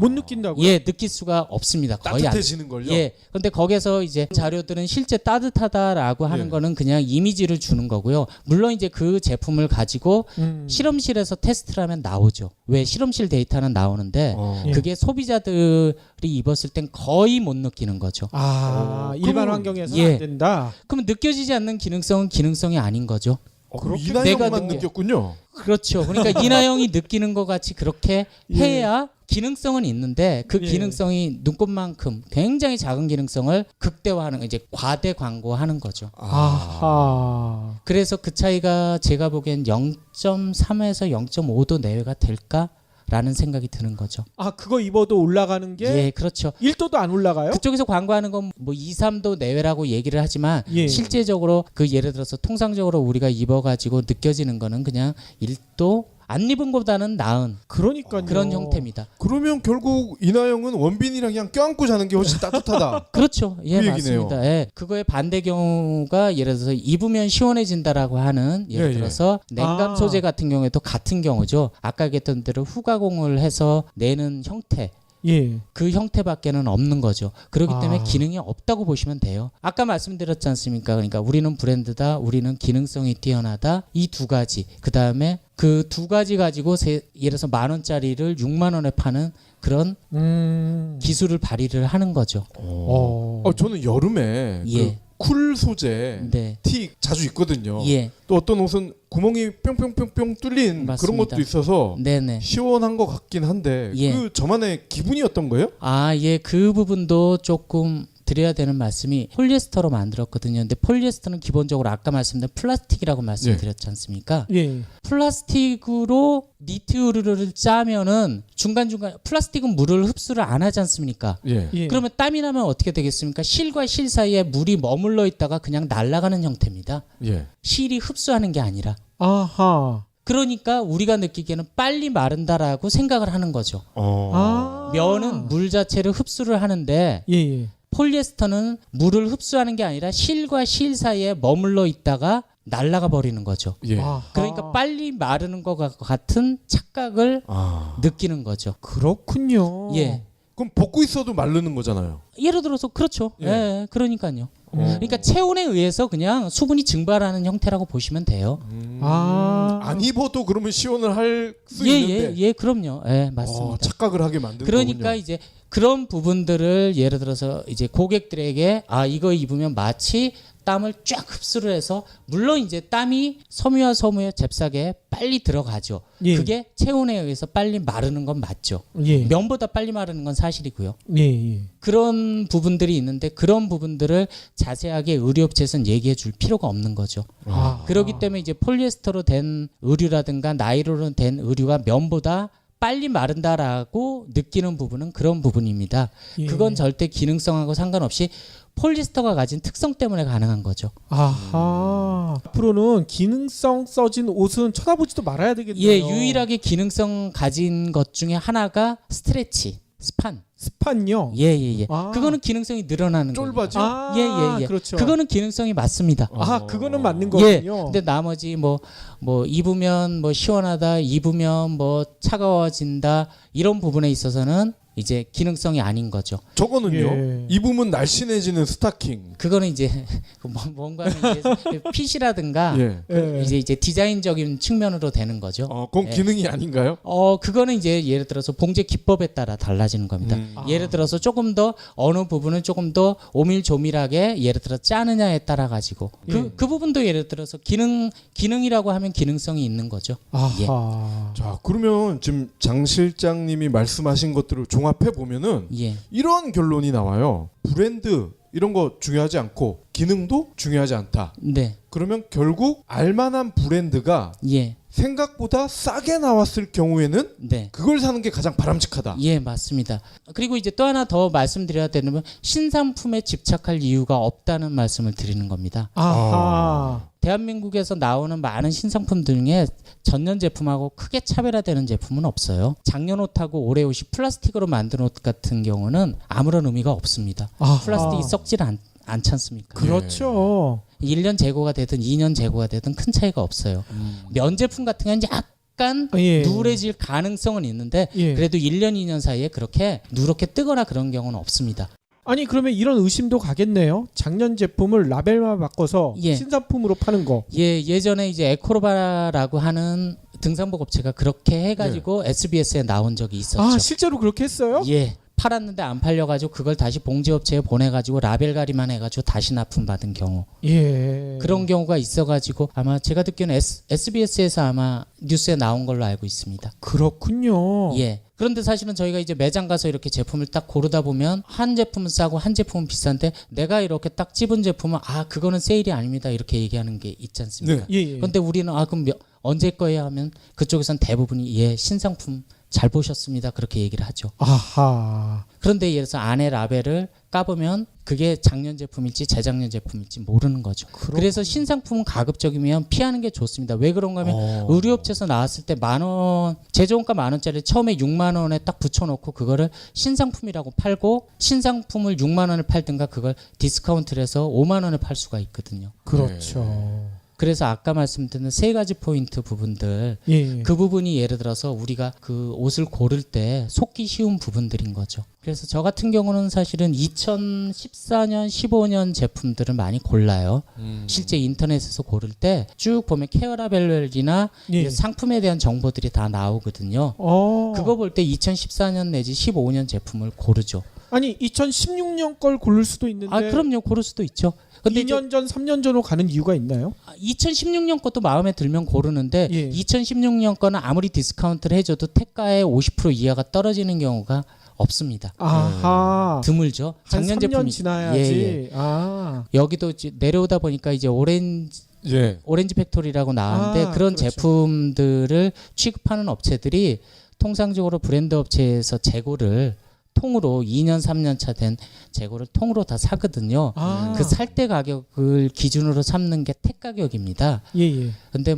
못 느낀다고요? 예, 느낄 수가 없습니다. 거의 안. 따뜻해지는 걸요. 예, 근데 거기서 이제 자료들은 실제 따뜻하다라고 하는 예. 거는 그냥 이미지를 주는 거고요. 물론 이제 그 제품을 가지고 실험실에서 테스트를 하면 나오죠. 왜 실험실 데이터는 나오는데 어. 예. 그게 소비자들이 입었을 땐 거의 못 느끼는 거죠. 일반 그러면- 환경에서 예. 안 된다. 그럼 느껴지지 않는 기능성은 기능성이 아닌 거죠. 그럼 그렇게 이나영만 내가 느꼈군요. 그렇죠. 그러니까 이나영이 느끼는 것 같이 그렇게 예. 해야 기능성은 있는데 그 예. 기능성이 눈곱만큼 굉장히 작은 기능성을 극대화하는 이제 과대 광고하는 거죠. 아하. 그래서 그 차이가 제가 보기엔 0.3에서 0.5도 내외가 될까라는 생각이 드는 거죠. 그거 입어도 올라가는 게 예, 그렇죠. 1도도 안 올라가요? 그쪽에서 광고하는 건 뭐 2, 3도 내외라고 얘기를 하지만 예. 실제적으로 그 예를 들어서 통상적으로 우리가 입어가지고 느껴지는 거는 그냥 1도 안 입은 것보다는 나은 그러니까요. 그런 형태입니다. 그러면 결국 이나영은 원빈이랑 그냥 껴안고 자는 게 훨씬 따뜻하다. 그렇죠. 예, 그 얘기네요. 맞습니다. 예. 그거의 반대 경우가 예를 들어서 입으면 시원해진다라고 하는 예를 예, 예. 들어서 냉감 아. 소재 같은 경우에도 같은 경우죠. 아까 얘기했던 대로 후가공을 해서 내는 형태 예. 그 형태밖에는 없는 거죠. 그렇기 때문에 아. 기능이 없다고 보시면 돼요. 아까 말씀드렸지 않습니까? 그러니까 우리는 브랜드다, 우리는 기능성이 뛰어나다. 이 두 가지. 그 다음에 그 두 가지 가지고 예를 들어서 10,000원짜리를 6만 원에 파는 그런 기술을 발휘를 하는 거죠. 저는 여름에 예. 그 쿨 소재 네. 티 자주 입거든요. 예. 또 어떤 옷은 구멍이 뿅뿅뿅뿅 뚫린 그런 맞습니다. 것도 있어서 네네. 시원한 것 같긴 한데 예. 그 저만의 기분이 어떤 거예요? 예, 그 부분도 조금 드려야 되는 말씀이 폴리에스터로 만들었거든요. 근데 폴리에스터는 기본적으로 아까 말씀드린 플라스틱이라고 말씀드렸지 않습니까? 예. 플라스틱으로 니트 의류를 짜면은 중간중간 플라스틱은 물을 흡수를 안 하지 않습니까? 예. 예. 그러면 땀이 나면 어떻게 되겠습니까? 실과 실 사이에 물이 머물러 있다가 그냥 날아가는 형태입니다. 예. 실이 흡수하는 게 아니라. 아하. 그러니까 우리가 느끼기에는 빨리 마른다라고 생각을 하는 거죠. 면은 물 자체를 흡수를 하는데 예, 예. 폴리에스터는 물을 흡수하는 게 아니라 실과 실 사이에 머물러 있다가 날아가 버리는 거죠. 예. 아하. 그러니까 빨리 마르는 것 같은 착각을 느끼는 거죠. 그렇군요. 예. 그럼 벗고 있어도 마르는 거잖아요. 예를 들어서 그렇죠. 예. 예, 그러니까요. 그러니까 체온에 의해서 그냥 수분이 증발하는 형태라고 보시면 돼요. 안 입어도 그러면 시원을 할 수 예, 있는데 예, 그럼요. 예, 맞습니다. 착각을 하게 만드는 그러니까 거군요. 이제 그런 부분들을 예를 들어서 이제 고객들에게 이거 입으면 마치 땀을 쫙 흡수를 해서 물론 이제 땀이 섬유와 섬유의 잽싸게 빨리 들어가죠. 예. 그게 체온에 의해서 빨리 마르는 건 맞죠. 예. 면보다 빨리 마르는 건 사실이고요. 예, 예. 그런 부분들이 있는데 그런 부분들을 자세하게 의류업체에서는 얘기해 줄 필요가 없는 거죠. 그렇기 때문에 이제 폴리에스터로 된 의류라든가 나일론으로 된 의류가 면보다 빨리 마른다라고 느끼는 부분은 그런 부분입니다. 예. 그건 절대 기능성하고 상관없이 폴리스터가 가진 특성 때문에 가능한 거죠. 아하. 앞으로는 기능성 써진 옷은 쳐다보지도 말아야 되겠네요. 예, 유일하게 기능성 가진 것 중에 하나가 스트레치, 스판. 스판요. 예. 아. 그거는 기능성이 늘어나는 거예요. 쫄바지? 예. 그렇죠. 그거는 기능성이 맞습니다. 그거는 맞는 예. 거군요. 근데 나머지 뭐 입으면 뭐 시원하다, 입으면 뭐 차가워진다 이런 부분에 있어서는 이제 기능성이 아닌 거죠. 저거는요. 예. 입으면 날씬해지는 스타킹. 그거는 이제 뭔가 이제 핏이라든가 예. 예. 이제 디자인적인 측면으로 되는 거죠. 그건 예. 기능이 아닌가요? 그거는 이제 예를 들어서 봉제 기법에 따라 달라지는 겁니다. 예를 들어서 조금 더 어느 부분은 조금 더 오밀조밀하게 예를 들어 짜느냐에 따라 가지고 그 부분도 예를 들어서 기능이라고 하면 기능성이 있는 거죠. 아하. 자, 그러면 지금 장 실장님이 말씀하신 것들을 종합해 보면은 예. 이런 결론이 나와요. 브랜드 이런 거 중요하지 않고 기능도 중요하지 않다. 네. 그러면 결국 알만한 브랜드가 예. 생각보다 싸게 나왔을 경우에는 네. 그걸 사는 게 가장 바람직하다. 예, 맞습니다. 그리고 이제 또 하나 더 말씀드려야 되는 건 신상품에 집착할 이유가 없다는 말씀을 드리는 겁니다. 아하. 대한민국에서 나오는 많은 신상품 중에 전년 제품하고 크게 차별화되는 제품은 없어요. 작년 옷하고 올해 옷이 플라스틱으로 만든 옷 같은 경우는 아무런 의미가 없습니다. 아하. 플라스틱이 썩질 않지 않습니까? 그렇죠. 1년 재고가 되든 2년 재고가 되든 큰 차이가 없어요. 면 제품 같은 경우는 약간 예. 누래질 가능성은 있는데 예. 그래도 1년 2년 사이에 그렇게 누렇게 뜨거나 그런 경우는 없습니다. 아니 그러면 이런 의심도 가겠네요. 작년 제품을 라벨만 바꿔서 예. 신상품으로 파는 거. 예전에 이제 에코로바라고 하는 등산복 업체가 그렇게 해가지고 SBS에 나온 적이 있었죠. 실제로 그렇게 했어요? 예. 팔았는데 안 팔려가지고 그걸 다시 봉제업체에 보내가지고 라벨 가리만 해가지고 다시 납품받은 경우. 예. 그런 경우가 있어가지고 아마 제가 듣기로는 SBS에서 아마 뉴스에 나온 걸로 알고 있습니다. 그렇군요. 예. 그런데 사실은 저희가 이제 매장 가서 이렇게 제품을 딱 고르다 보면 한 제품은 싸고 한 제품은 비싼데 내가 이렇게 딱 집은 제품은 그거는 세일이 아닙니다 이렇게 얘기하는 게 있지 않습니까? 예. 예. 그런데 우리는 그럼 언제 거예요 하면 그쪽에선 대부분이 신상품 잘 보셨습니다 그렇게 얘기를 하죠. 아하. 그런데 예를 들어서 안에 라벨을 까보면 그게 작년 제품일지 재작년 제품일지 모르는 거죠. 그래서 신상품은 가급적이면 피하는 게 좋습니다. 왜 그런가 하면 의류업체에서 나왔을 때 10,000원 제조원가 10,000원짜리 처음에 6만 원에 딱 붙여놓고 그거를 신상품이라고 팔고 신상품을 6만 원을 팔든가 그걸 디스카운트를 해서 5만 원에 팔 수가 있거든요. 그렇죠. 그래서 아까 말씀드린 세 가지 포인트 부분들 예. 그 부분이 예를 들어서 우리가 그 옷을 고를 때 속기 쉬운 부분들인 거죠. 그래서 저 같은 경우는 사실은 2014년, 15년 제품들을 많이 골라요. 실제 인터넷에서 고를 때 쭉 보면 케어라벨이나 예. 상품에 대한 정보들이 다 나오거든요. 그거 볼 때 2014년 내지 15년 제품을 고르죠. 아니 2016년 걸 고를 수도 있는데 그럼요. 고를 수도 있죠. 근데 2년 전, 3년 전으로 가는 이유가 있나요? 2016년 것도 마음에 들면 고르는데 예. 2016년 거는 아무리 디스카운트를 해줘도 태가의 50% 이하가 떨어지는 경우가 없습니다. 아하. 드물죠. 한 작년 3년 제품이 지나야지. 여기도 이제 내려오다 보니까 이제 오렌지 팩토리라고 나왔는데 그런 그렇죠. 제품들을 취급하는 업체들이 통상적으로 브랜드 업체에서 재고를 통으로 2년 3년 차 된 재고를 통으로 다 사거든요. 그 살 때 가격을 기준으로 삼는 게 택 가격입니다. 예. 근데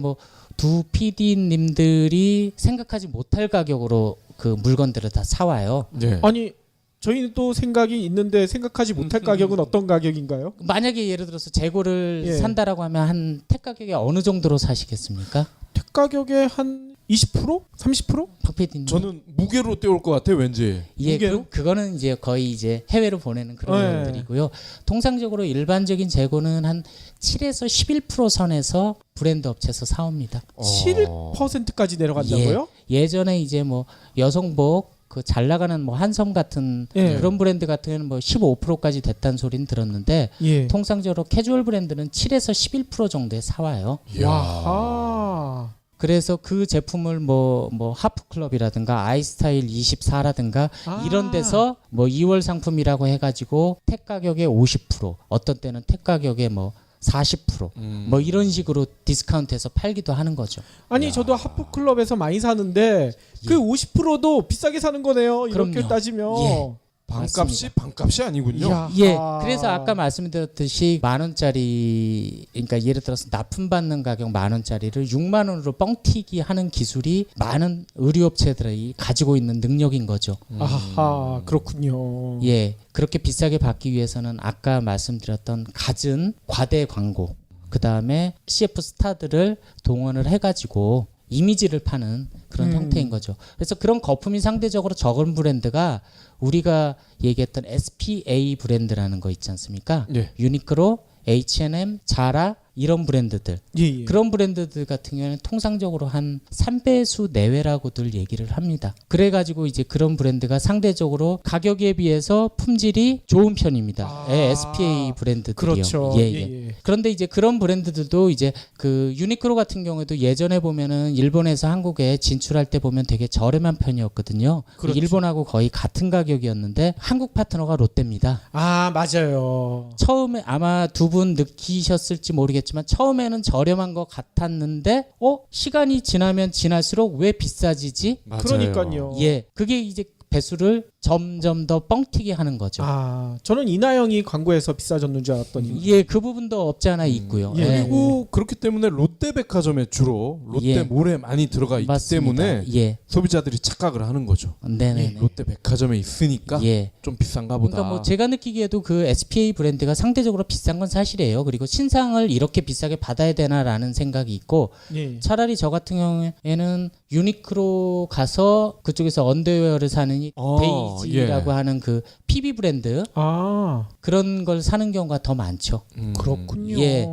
두 PD님들이 생각하지 못할 가격으로 그 물건들을 다 사와요. 네. 아니 저희는 또 생각이 있는데 생각하지 못할 가격은 어떤 가격인가요? 만약에 예를 들어서 재고를 예. 산다라고 하면 한 택 가격에 어느 정도로 사시겠습니까? 택 가격의 한 20%? 30%? 박 PD님. 저는 무게로 떼올 것 같아요, 왠지. 무게로? 그거는 이제 거의 이제 해외로 보내는 그런 네. 것들이고요. 통상적으로 일반적인 재고는 한 7에서 11% 선에서 브랜드 업체에서 사옵니다. 7%까지 내려간다고요? 예전에 이제 여성복 그 잘 나가는 한섬 같은 예. 그런 브랜드 같은 경우는 15%까지 됐다는 소리는 들었는데 예. 통상적으로 캐주얼 브랜드는 7에서 11% 정도에 사와요. 와하. 그래서 그 제품을 하프클럽이라든가 아이스타일 24라든가 이런 데서 2월 상품이라고 해가지고 택 가격의 50% 어떤 때는 택 가격의 40%, 뭐 이런 식으로 디스카운트해서 팔기도 하는 거죠. 아니 저도 하프클럽에서 많이 사는데 그 50%도 비싸게 사는 거네요. 이렇게 그럼요. 따지면. 예. 반값이 아니군요. 이야. 예, 그래서 아까 말씀드렸듯이 10,000원짜리, 그러니까 예를 들어서 납품받는 가격 10,000원짜리를 6만 원으로 뻥튀기 하는 기술이 많은 의류업체들이 가지고 있는 능력인 거죠. 아하, 그렇군요. 예, 그렇게 비싸게 받기 위해서는 아까 말씀드렸던 갖은 과대 광고, 그 다음에 CF 스타들을 동원을 해가지고 이미지를 파는 그런 형태인 거죠. 그래서 그런 거품이 상대적으로 적은 브랜드가 우리가 얘기했던 SPA 브랜드라는 거 있지 않습니까? 예. 유니크로, H&M, 자라 이런 브랜드들. 예. 그런 브랜드들 같은 경우에는 통상적으로 한 3배수 내외라고들 얘기를 합니다. 그래가지고 이제 그런 브랜드가 상대적으로 가격에 비해서 품질이 좋은 편입니다. 예, SPA 브랜드들이요. 그렇죠. 예. 그런데 이제 그런 브랜드들도 이제 그 유니크로 같은 경우에도 예전에 보면은 일본에서 한국에 진출할 때 보면 되게 저렴한 편이었거든요. 그렇죠. 일본하고 거의 같은 가격이었는데 한국 파트너가 롯데입니다. 아, 맞아요. 처음에 아마 두 분 느끼셨을지 모르겠지만 처음에는 저렴한 것 같았는데 시간이 지나면 지날수록 왜 비싸지지? 맞아요. 그러니까요. 예, 그게 이제 배수를 점점 더 뻥튀기 하는 거죠. 아, 저는 이나영이 광고에서 비싸졌는 줄 알았더니. 예, 그 부분도 없지 않아 있고요. 예. 예. 그리고 그렇기 때문에 롯데백화점에 주로 롯데몰에 많이 들어가 있기 맞습니다. 때문에 예, 소비자들이 착각을 하는 거죠. 네네. 롯데백화점에 있으니까 예. 좀 비싼가 보다. 그러니까 뭐 제가 느끼기에도 그 SPA 브랜드가 상대적으로 비싼 건 사실이에요. 그리고 신상을 이렇게 비싸게 받아야 되나라는 생각이 있고 예. 차라리 저 같은 경우에는 유니크로 가서 그쪽에서 언더웨어를 사느니 데이지라고 하는 그 PB 브랜드 아, 그런 걸 사는 경우가 더 많죠. 그렇군요. 예.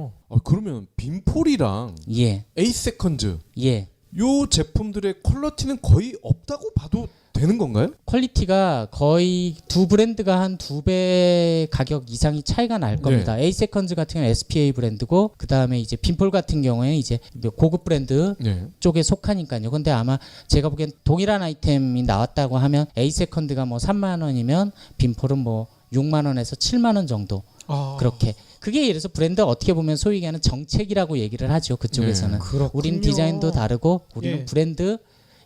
그러면 빈폴이랑 예, 에이세컨즈 예. 요 제품들의 퀄리티는 거의 없다고 봐도 되는 건가요? 퀄리티가 거의 두 브랜드가 한 2배 가격 이상이 차이가 날 겁니다. 에이세컨즈 같은 경우는 SPA 브랜드고 그 다음에 이제 빈폴 같은 경우에는 이제 고급 브랜드 네. 쪽에 속하니까요. 근데 아마 제가 보기엔 동일한 아이템이 나왔다고 하면 에이세컨드가 뭐 3만 원이면 빈폴은 뭐 6만 원에서 7만 원 정도 아, 그렇게. 그게 예를 들어서 브랜드 어떻게 보면 소위 얘기하는 정책이라고 얘기를 하죠. 그쪽에서는. 그렇군요. 우리는 디자인도 다르고 우리는 예. 브랜드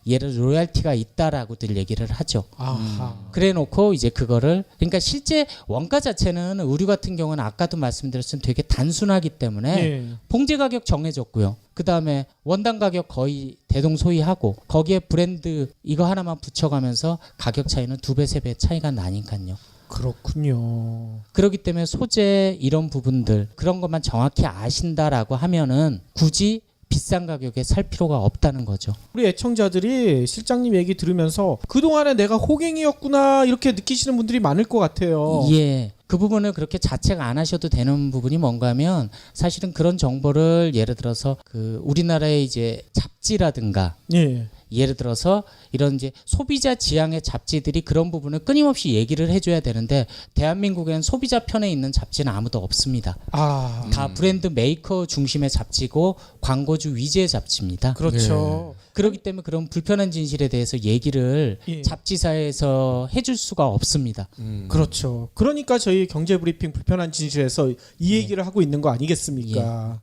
얘를 로얄티가 있다라고들 얘기를 하죠. 아하. 그래 놓고 이제 그거를 그러니까 실제 원가 자체는 의류 같은 경우는 아까도 말씀드렸지만 되게 단순하기 때문에 예. 봉제 가격 정해졌고요. 그다음에 원단 가격 거의 대동소이하고 거기에 브랜드 이거 하나만 붙여가면서 가격 차이는 2배, 3배 차이가 나니까요. 그렇군요. 그렇기 때문에 소재 이런 부분들 그런 것만 정확히 아신다라고 하면은 굳이 비싼 가격에 살 필요가 없다는 거죠. 우리 애청자들이 실장님 얘기 들으면서 그동안에 내가 호갱이었구나 이렇게 느끼시는 분들이 많을 것 같아요. 예. 그 부분을 그렇게 자책 안 하셔도 되는 부분이 뭔가 하면 사실은 그런 정보를 예를 들어서 그 우리나라의 이제 잡지라든가 예. 예를 들어서 이런 이제 소비자 지향의 잡지들이 그런 부분을 끊임없이 얘기를 해줘야 되는데 대한민국에는 소비자 편에 있는 잡지는 아무도 없습니다. 아, 다 브랜드 메이커 중심의 잡지고 광고주 위주의 잡지입니다. 그렇죠. 그렇기 때문에 그런 불편한 진실에 대해서 얘기를 예. 잡지사에서 해줄 수가 없습니다. 그렇죠. 그러니까 저희 경제브리핑 불편한 진실에서 이 얘기를 하고 있는 거 아니겠습니까?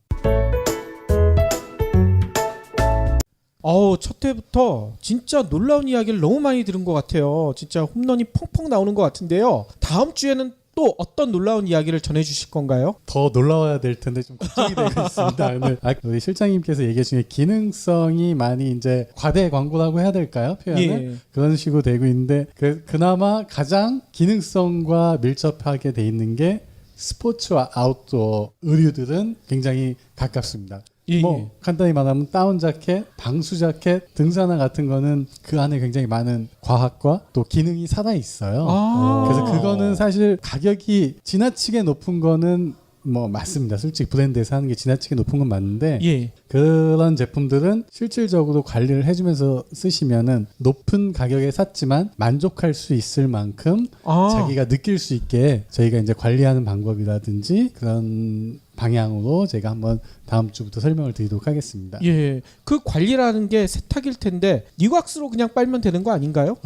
첫 회부터 진짜 놀라운 이야기를 너무 많이 들은 것 같아요. 진짜 홈런이 펑펑 나오는 것 같은데요. 다음 주에는 또 어떤 놀라운 이야기를 전해주실 건가요? 더 놀라워야 될 텐데 좀 걱정이 되고 있습니다. 오늘 우리 실장님께서 얘기 중에 기능성이 많이 이제 과대 광고라고 해야 될까요? 표현을 예. 그런 식으로 되고 있는데 그나마 가장 기능성과 밀접하게 돼 있는 게 스포츠와 아웃도어 의류들은 굉장히 가깝습니다. 예, 뭐 예. 간단히 말하면 다운 자켓, 방수 자켓, 등산화 같은 거는 그 안에 굉장히 많은 과학과 또 기능이 살아 있어요. 아. 그래서 그거는 사실 가격이 지나치게 높은 거는 뭐 맞습니다. 솔직히 브랜드에서 하는 게 지나치게 높은 건 맞는데 예. 그런 제품들은 실질적으로 관리를 해주면서 쓰시면은 높은 가격에 샀지만 만족할 수 있을 만큼 아. 자기가 느낄 수 있게 저희가 이제 관리하는 방법이라든지 그런 방향으로 제가 한번 다음 주부터 설명을 드리도록 하겠습니다. 예, 그 관리라는 게 세탁일 텐데 니왁스로 그냥 빨면 되는 거 아닌가요?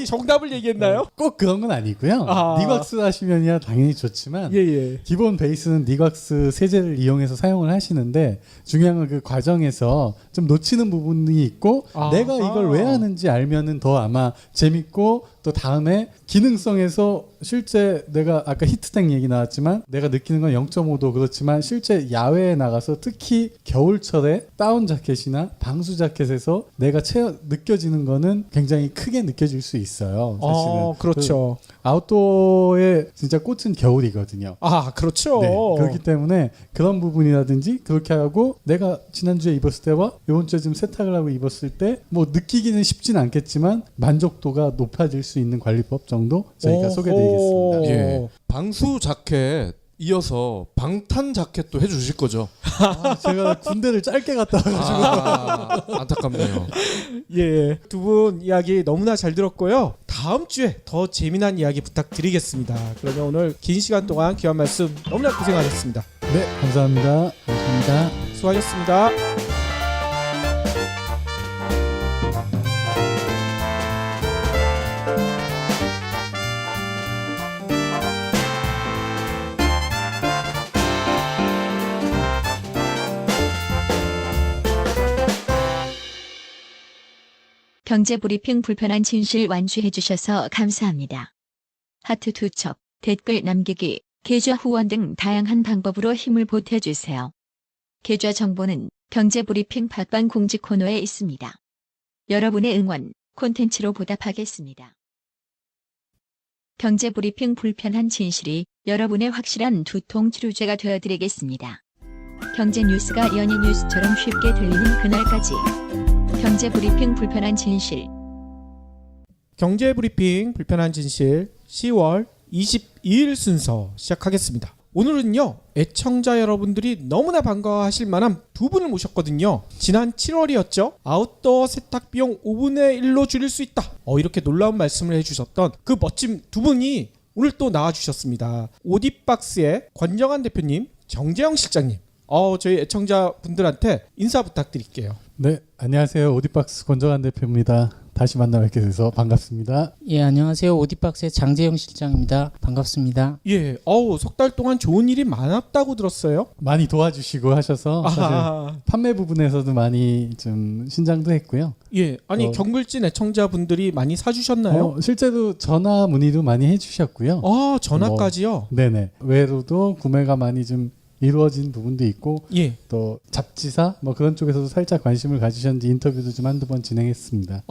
정답을 얘기했나요? 꼭 그런 건 아니고요. 아. 니왁스 하시면야 당연히 좋지만 예. 기본 베이스는 니왁스 세제를 이용해서 사용을 하시는데 중요한 건 그 과정에서 좀 놓치는 부분이 있고 아하. 내가 이걸 왜 하는지 알면은 더 아마 재밌고 또 다음에 기능성에서 실제 내가 아까 히트텍 얘기 나왔지만 내가 느끼는 건 0.5도 그렇지만 실제 야외에 나가서 특히 겨울철에 다운 자켓이나 방수 자켓에서 내가 느껴지는 거는 굉장히 크게 느껴질 수 있어요. 사실은. 그렇죠. 아웃도어의 진짜 꽃은 겨울이거든요. 그렇죠. 네, 그렇기 때문에 그런 부분이라든지 그렇게 하고 내가 지난주에 입었을 때와 이번 주에 좀 세탁을 하고 입었을 때 뭐 느끼기는 쉽진 않겠지만 만족도가 높아질 수 있는 관리법 정도 저희가 소개드리겠습니다. 예. 방수 자켓 이어서 방탄 자켓도 해주실 거죠? 제가 군대를 짧게 갔다 와가지고 안타깝네요. 예, 두 분 이야기 너무나 잘 들었고요. 다음 주에 더 재미난 이야기 부탁드리겠습니다. 그러면 오늘 긴 시간 동안 귀한 말씀 너무나 고생하셨습니다. 네, 감사합니다. 감사합니다. 수고하셨습니다. 경제 브리핑 불편한 진실 완주해 주셔서 감사합니다. 하트 두 첩, 댓글 남기기, 계좌 후원 등 다양한 방법으로 힘을 보태주세요. 계좌 정보는 경제 브리핑 팟빵 공지 코너에 있습니다. 여러분의 응원, 콘텐츠로 보답하겠습니다. 경제 브리핑 불편한 진실이 여러분의 확실한 두통 치료제가 되어드리겠습니다. 경제 뉴스가 연예 뉴스처럼 쉽게 들리는 그날까지. 경제 브리핑 불편한 진실. 경제 브리핑 불편한 진실 10월 22일 순서 시작하겠습니다. 오늘은요, 애청자 여러분들이 너무나 반가워하실 만한 두 분을 모셨거든요. 지난 7월이었죠. 아웃도어 세탁 비용 5분의 1로 줄일 수 있다. 이렇게 놀라운 말씀을 해주셨던 그 멋진 두 분이 오늘 또 나와주셨습니다. 오디박스의 권정한 대표님, 정재영 실장님. 저희 애청자 분들한테 인사 부탁드릴게요. 네, 안녕하세요. 오디박스 권정한 대표입니다. 다시 만나 뵙게 돼서 반갑습니다. 예, 안녕하세요. 오디박스의 장재영 실장입니다. 반갑습니다. 예, 석 달 동안 좋은 일이 많았다고 들었어요. 많이 도와주시고 하셔서 사실 판매 부분에서도 많이 좀 신장도 했고요. 예, 아니 경글진 애청자분들이 많이 사주셨나요? 실제로 전화 문의도 많이 해주셨고요. 전화까지요? 네네. 외로도 구매가 많이 좀 이루어진 부분도 있고 예. 또 잡지사 뭐 그런 쪽에서도 살짝 관심을 가지셨는지 인터뷰도 좀 한두 번 진행했습니다.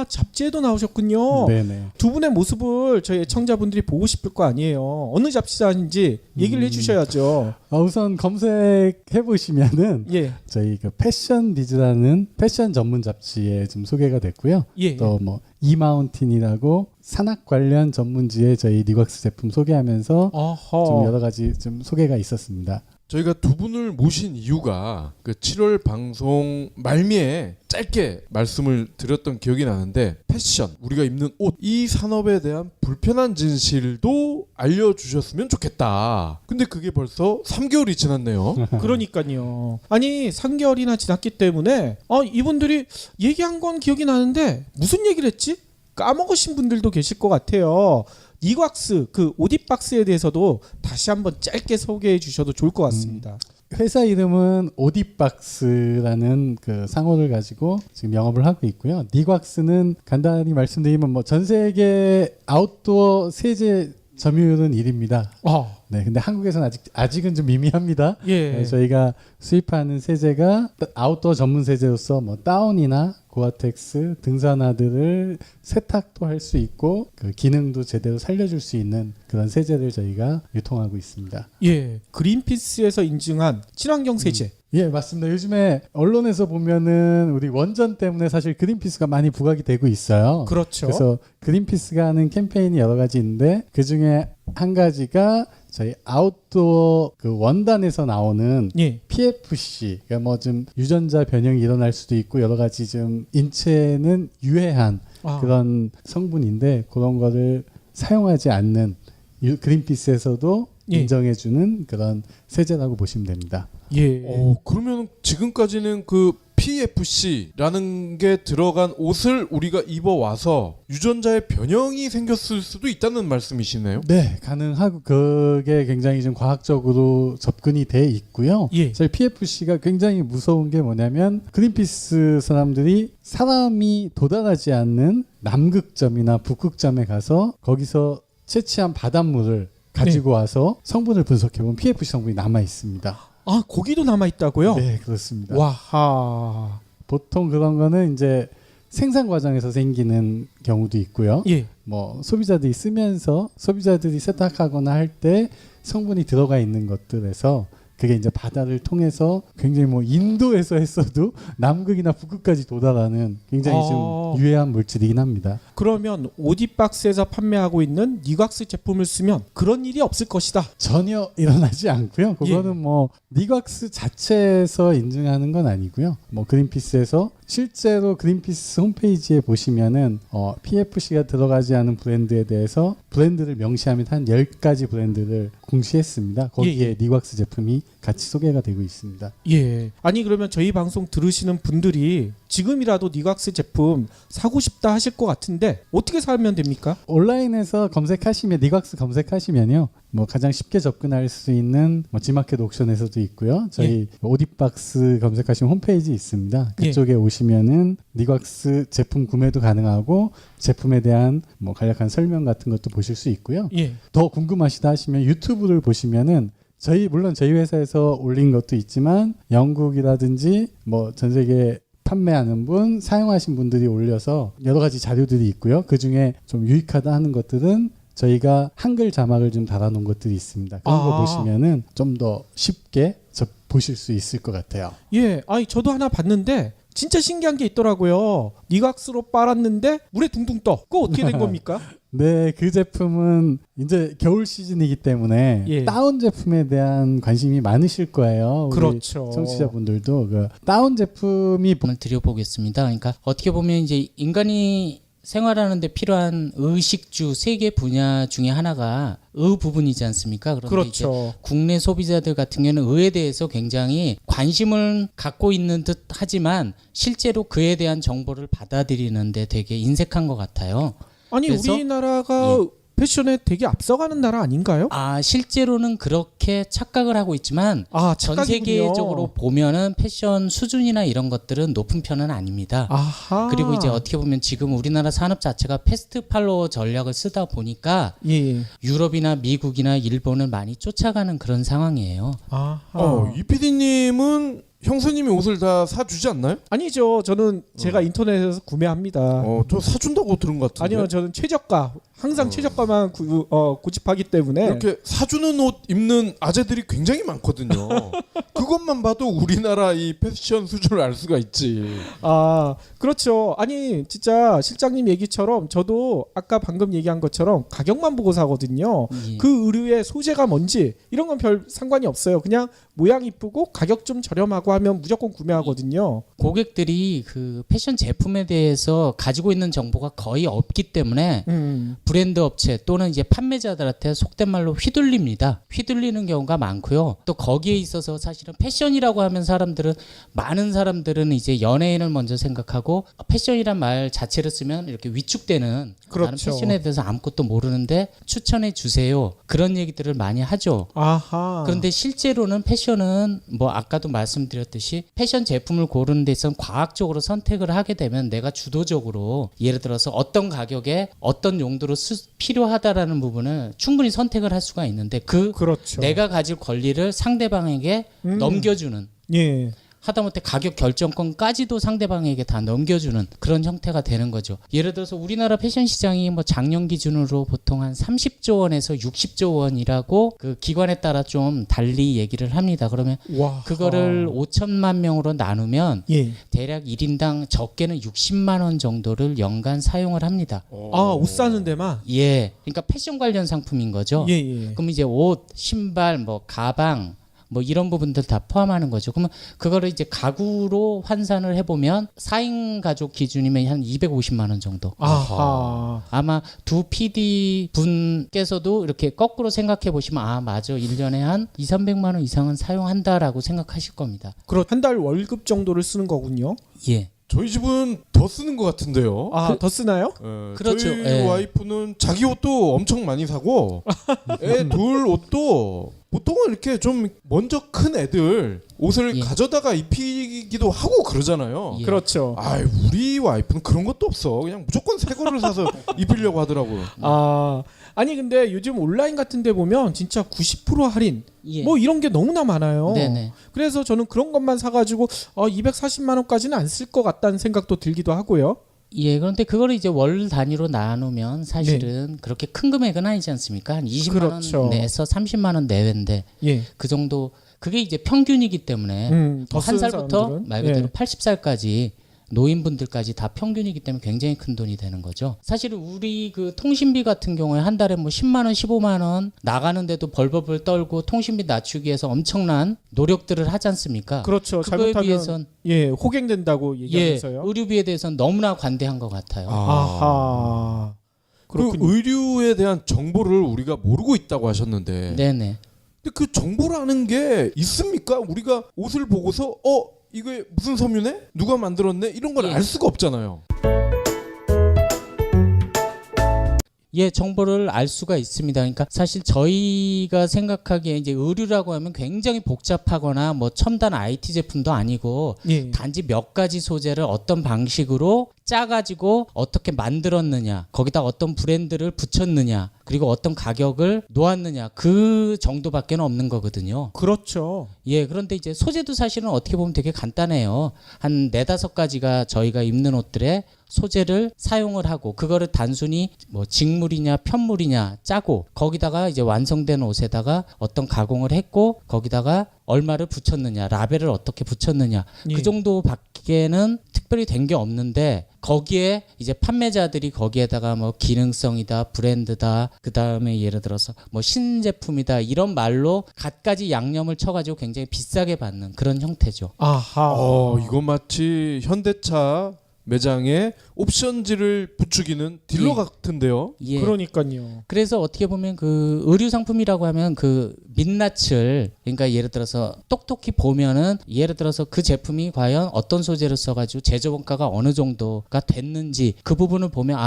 잡지에도 나오셨군요. 네네. 두 분의 모습을 저희 애청자분들이 보고 싶을 거 아니에요. 어느 잡지사인지 얘기를 해주셔야죠. 우선 검색해 보시면은 예. 저희 그 패션 비즈라는 패션 전문 잡지에 좀 소개가 됐고요. 예. 또 뭐 이마운틴이라고 산악 관련 전문지에 저희 니왁스 제품 소개하면서 좀 여러 가지 좀 소개가 있었습니다. 저희가 두 분을 모신 이유가 그 7월 방송 말미에 짧게 말씀을 드렸던 기억이 나는데 패션, 우리가 입는 옷, 이 산업에 대한 불편한 진실도 알려주셨으면 좋겠다. 근데 그게 벌써 3개월이 지났네요. 그러니까요. 아니 3개월이나 지났기 때문에 이분들이 얘기한 건 기억이 나는데 무슨 얘기를 했지? 까먹으신 분들도 계실 것 같아요. 니왁스 그 오디박스에 대해서도 다시 한번 짧게 소개해 주셔도 좋을 것 같습니다. 회사 이름은 오디박스라는 그 상호를 가지고 지금 영업을 하고 있고요. 니왁스는 간단히 말씀드리면 뭐 전 세계 아웃도어 세제 점유율은 1위입니다. 네, 근데 한국에서는 아직은 좀 미미합니다. 예. 네, 저희가 수입하는 세제가 아웃도어 전문 세제로서 뭐 다운이나 고아텍스, 등산화들을 세탁도 할 수 있고 그 기능도 제대로 살려줄 수 있는 그런 세제를 저희가 유통하고 있습니다. 예, 그린피스에서 인증한 친환경 세제. 예, 맞습니다. 요즘에 언론에서 보면은 우리 원전 때문에 사실 그린피스가 많이 부각이 되고 있어요. 그렇죠. 그래서 그린피스가 하는 캠페인이 여러 가지 있는데 그 중에 한 가지가 저희 아웃도어 그 원단에서 나오는 예. PFC, 그러니까 뭐 좀 유전자 변형이 일어날 수도 있고 여러 가지 좀 인체는 유해한 그런 성분인데 그런 거를 사용하지 않는 그린피스에서도 예. 인정해주는 그런 세제라고 보시면 됩니다. 예. 그러면 지금까지는 그 PFC라는 게 들어간 옷을 우리가 입어 와서 유전자의 변형이 생겼을 수도 있다는 말씀이시네요. 네, 가능하고 그게 굉장히 좀 과학적으로 접근이 돼 있고요. 예. 저희 PFC가 굉장히 무서운 게 뭐냐면 그린피스 사람들이 사람이 도달하지 않는 남극점이나 북극점에 가서 거기서 채취한 바닷물을 가지고 와서 성분을 분석해보면 PFC 성분이 남아 있습니다. 아, 고기도 남아 있다고요? 네, 그렇습니다. 와하. 보통 그런 거는 이제 생산 과정에서 생기는 경우도 있고요. 예. 뭐 소비자들이 쓰면서 소비자들이 세탁하거나 할 때 성분이 들어가 있는 것들에서 그게 이제 바다를 통해서 굉장히 뭐 인도에서 했어도 남극이나 북극까지 도달하는 굉장히 좀 유해한 물질이긴 합니다. 그러면 오디박스에서 판매하고 있는 니곽스 제품을 쓰면 그런 일이 없을 것이다. 전혀 일어나지 않고요. 그거는 예. 뭐 니곽스 자체에서 인증하는 건 아니고요. 뭐 그린피스에서 실제로 그린피스 홈페이지에 보시면은 PFC가 들어가지 않은 브랜드에 대해서 브랜드를 명시하면 한 10가지 브랜드를 공시했습니다. 거기에 니곽스 제품이 같이 소개가 되고 있습니다. 예. 아니 그러면 저희 방송 들으시는 분들이 지금이라도 니곽스 제품 사고 싶다 하실 것 같은데 어떻게 사면 됩니까? 온라인에서 검색하시면 니곽스 검색하시면요. 뭐 가장 쉽게 접근할 수 있는 뭐 G마켓 옥션에서도 있고요. 저희 오디박스 검색하시면 홈페이지 있습니다. 그쪽에 오시면은 니곽스 제품 구매도 가능하고 제품에 대한 뭐 간략한 설명 같은 것도 보실 수 있고요. 예. 더 궁금하시다 하시면 유튜브를 보시면은 물론 저희 회사에서 올린 것도 있지만 영국이라든지 뭐 전 세계 판매하는 분, 사용하신 분들이 올려서 여러 가지 자료들이 있고요. 그 중에 좀 유익하다 하는 것들은 저희가 한글 자막을 좀 달아놓은 것들이 있습니다. 그런 거 보시면은 좀 더 쉽게 보실 수 있을 것 같아요. 예. 아니 저도 하나 봤는데 진짜 신기한 게 있더라고요. 니곽스로 빨았는데 물에 둥둥 떠. 그거 어떻게 된 겁니까? 네, 그 제품은 이제 겨울 시즌이기 때문에 다운 제품에 대한 관심이 많으실 거예요. 우리 그렇죠. 청취자분들도 그 다운 제품이 을 드려보겠습니다. 그러니까 어떻게 보면 이제 인간이 생활하는 데 필요한 의식주 세 개 분야 중에 하나가 의 부분이지 않습니까? 그런데 그렇죠. 이제 국내 소비자들 같은 경우는 의에 대해서 굉장히 관심을 갖고 있는 듯 하지만 실제로 그에 대한 정보를 받아들이는데 되게 인색한 것 같아요. 아니 그래서 우리나라가 패션에 되게 앞서가는 나라 아닌가요? 실제로는 그렇게 착각을 하고 있지만 전 착각이군요. 세계적으로 보면은 패션 수준이나 이런 것들은 높은 편은 아닙니다. 아하. 그리고 이제 어떻게 보면 지금 우리나라 산업 자체가 패스트 팔로워 전략을 쓰다 보니까 유럽이나 미국이나 일본을 많이 쫓아가는 그런 상황이에요. 아하. 이 PD님은 형수님이 옷을 다 사주지 않나요? 아니죠. 저는 제가 인터넷에서 구매합니다. 저 사준다고 들은 것 같은데. 아니요, 저는 최저가 항상 최저가만 고집하기 때문에 이렇게 사주는 옷 입는 아재들이 굉장히 많거든요. 그것만 봐도 우리나라 이 패션 수준을 알 수가 있지. 그렇죠. 아니 진짜 실장님 얘기처럼 저도 아까 방금 얘기한 것처럼 가격만 보고 사거든요. 그 의류의 소재가 뭔지 이런 건 별 상관이 없어요. 그냥 모양 이쁘고 가격 좀 저렴하고 하면 무조건 구매하거든요. 고객들이 그 패션 제품에 대해서 가지고 있는 정보가 거의 없기 때문에 브랜드 업체 또는 이제 판매자들한테 속된 말로 휘둘립니다. 휘둘리는 경우가 많고요. 또 거기에 있어서 사실은 패션이라고 하면 많은 사람들은 이제 연예인을 먼저 생각하고 패션이란 말 자체를 쓰면 이렇게 위축되는 나는 패션에 대해서 아무것도 모르는데 추천해 주세요. 그런 얘기들을 많이 하죠. 그런데 실제로는 패션은 뭐 아까도 말씀드렸듯이 패션 제품을 고르는 데 있어서 과학적으로 선택을 하게 되면 내가 주도적으로 예를 들어서 어떤 가격에 어떤 용도로 필요하다라는 부분을 충분히 선택을 할 수가 있는데 그렇죠. 내가 가질 권리를 상대방에게 넘겨주는 하다못해 가격 결정권까지도 상대방에게 다 넘겨주는 그런 형태가 되는 거죠. 예를 들어서 우리나라 패션 시장이 뭐 작년 기준으로 보통 한 30조 원에서 60조 원이라고 그 기관에 따라 좀 달리 얘기를 합니다. 그러면 그거를 5천만 명으로 나누면 대략 1인당 적게는 60만 원 정도를 연간 사용을 합니다. 옷 사는 데만? 그러니까 패션 관련 상품인 거죠. 그럼 이제 옷, 신발, 뭐 가방 뭐 이런 부분들 다 포함하는 거죠. 그러면 그거를 이제 가구로 환산을 해보면 4인 가족 기준이면 한 250만 원 정도. 아하. 아마 두 PD 분께서도 이렇게 거꾸로 생각해 보시면 아 맞아 1년에 한 2,300만 원 이상은 사용한다라고 생각하실 겁니다. 그럼 한 달 월급 정도를 쓰는 거군요. 예. 저희 집은 더 쓰는 것 같은데요. 아, 더 쓰나요? 그렇죠. 저희 예. 와이프는 자기 옷도 엄청 많이 사고 애 둘 옷도 보통은 이렇게 좀 먼저 큰 애들 옷을 예. 가져다가 입히기도 하고 그러잖아요. 예. 그렇죠. 아, 우리 와이프는 그런 것도 없어. 그냥 무조건 새 거를 사서 입히려고 하더라고요. 아, 아니 근데 요즘 온라인 같은 데 보면 진짜 90% 할인 예. 뭐 이런 게 너무나 많아요. 네네. 그래서 저는 그런 것만 사가지고 240만 원까지는 안 쓸 것 같다는 생각도 들기도 하고요. 예, 그런데 그거를 이제 월 단위로 나누면 사실은 그렇게 큰 금액은 아니지 않습니까? 한 20만 그렇죠. 원 내에서 30만 원 내외인데 예. 그 정도 그게 이제 평균이기 때문에 더 한 쓰는 살부터 사람들은? 말 그대로 예. 80살까지 노인분들까지 다 평균이기 때문에 굉장히 큰 돈이 되는 거죠. 사실 우리 그 통신비 같은 경우에 한 달에 뭐 10만 원, 15만 원 나가는데도 벌벌벌 떨고 통신비 낮추기 위해서 엄청난 노력들을 하지 않습니까? 그렇죠. 그거에 잘못하면 비해선 호갱된다고 예, 얘기하면서요. 의료비에 대해서는 너무나 관대한 것 같아요. 아하. 그 그렇군요. 의류에 대한 정보를 우리가 모르고 있다고 하셨는데 네네. 근데 그 정보라는 게 있습니까? 우리가 옷을 보고서 이게 무슨 섬유네? 누가 만들었네? 이런 걸 예. 알 수가 없잖아요. 예, 정보를 알 수가 있습니다. 그러니까 사실 저희가 생각하기에 이제 의류라고 하면 굉장히 복잡하거나 뭐 첨단 IT 제품도 아니고 예. 단지 몇 가지 소재를 어떤 방식으로 짜가지고 어떻게 만들었느냐, 거기다 어떤 브랜드를 붙였느냐, 그리고 어떤 가격을 놓았느냐, 그 정도밖에는 없는 거거든요. 그렇죠. 예, 그런데 이제 소재도 사실은 어떻게 보면 되게 간단해요. 한 4-5가지가 저희가 입는 옷들에 소재를 사용을 하고 그거를 단순히 뭐 직물이냐 편물이냐 짜고 거기다가 이제 완성된 옷에다가 어떤 가공을 했고 거기다가 얼마를 붙였느냐, 라벨을 어떻게 붙였느냐, 예. 그 정도밖에는 특별히 된 게 없는데 거기에 이제 판매자들이 거기에다가 뭐 기능성이다, 브랜드다, 그 다음에 예를 들어서 뭐 신제품이다 이런 말로 갖가지 양념을 쳐가지고 굉장히 비싸게 받는 그런 형태죠. 아하. 이거 마치 현대차 매장에 옵션지를 부추기는 딜러 예. 같은데요. 예. 그러니까요. 그래서 어떻게 보면 그 의류 상품이라고 하면 그 민낯을 그러니까 예를 들어서 똑똑히 보면은 예를 들어서 그 제품이 과연 어떤 소재를 써가지고 제조 원가가 어느 정도가 됐는지 그 부분을 보면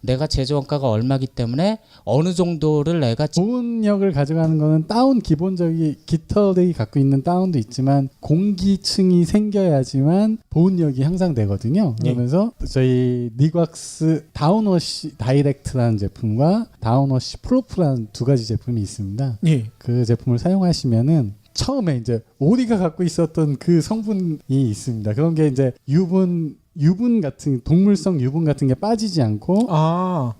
내가 제조 원가가 얼마기 때문에 어느 정도를 내가 보온력을 가져가는 거는 다운 기본적인 깃털이 갖고 있는 다운도 있지만 공기층이 생겨야지만 보온력이 향상되거든요. 그러면서 저희 니곽스 다운워시 다이렉트라는 제품과 다운워시 프로프라는 두 가지 제품이 있습니다. 예. 그 제품을 사용하시면은 처음에 이제 오리가 갖고 있었던 그 성분이 있습니다. 그런 게 이제 유분 같은 동물성 유분 같은 게 빠지지 않고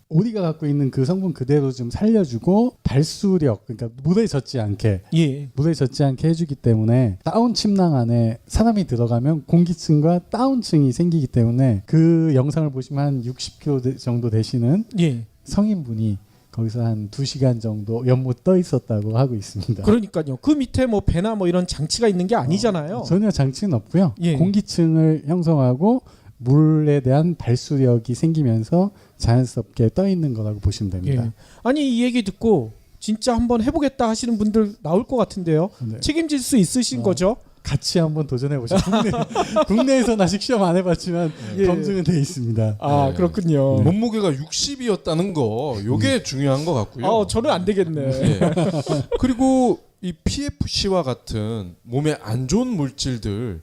오리가 갖고 있는 그 성분 그대로 좀 살려주고 발수력 그러니까 물에 젖지 않게 해주기 때문에 다운 침낭 안에 사람이 들어가면 공기층과 다운층이 생기기 때문에 그 영상을 보시면 한 60kg 정도 되시는 성인분이 거기서 한 2시간 정도 연못 떠 있었다고 하고 있습니다. 그러니까요. 그 밑에 뭐 배나 뭐 이런 장치가 있는 게 아니잖아요. 전혀 장치는 없고요. 예. 공기층을 형성하고 물에 대한 발수력이 생기면서 자연스럽게 떠 있는 거라고 보시면 됩니다. 예. 아니 이 얘기 듣고 진짜 한번 해보겠다 하시는 분들 나올 것 같은데요. 네. 책임질 수 있으신 거죠? 같이 한번 도전해 보시죠. 국내에서는 아직 시험 안 해봤지만 예. 검증은 돼 있습니다. 아 그렇군요. 몸무게가 60이었다는 거 요게 중요한 것 같고요. 저는 안 되겠네. 예. 그리고 이 PFC와 같은 몸에 안 좋은 물질들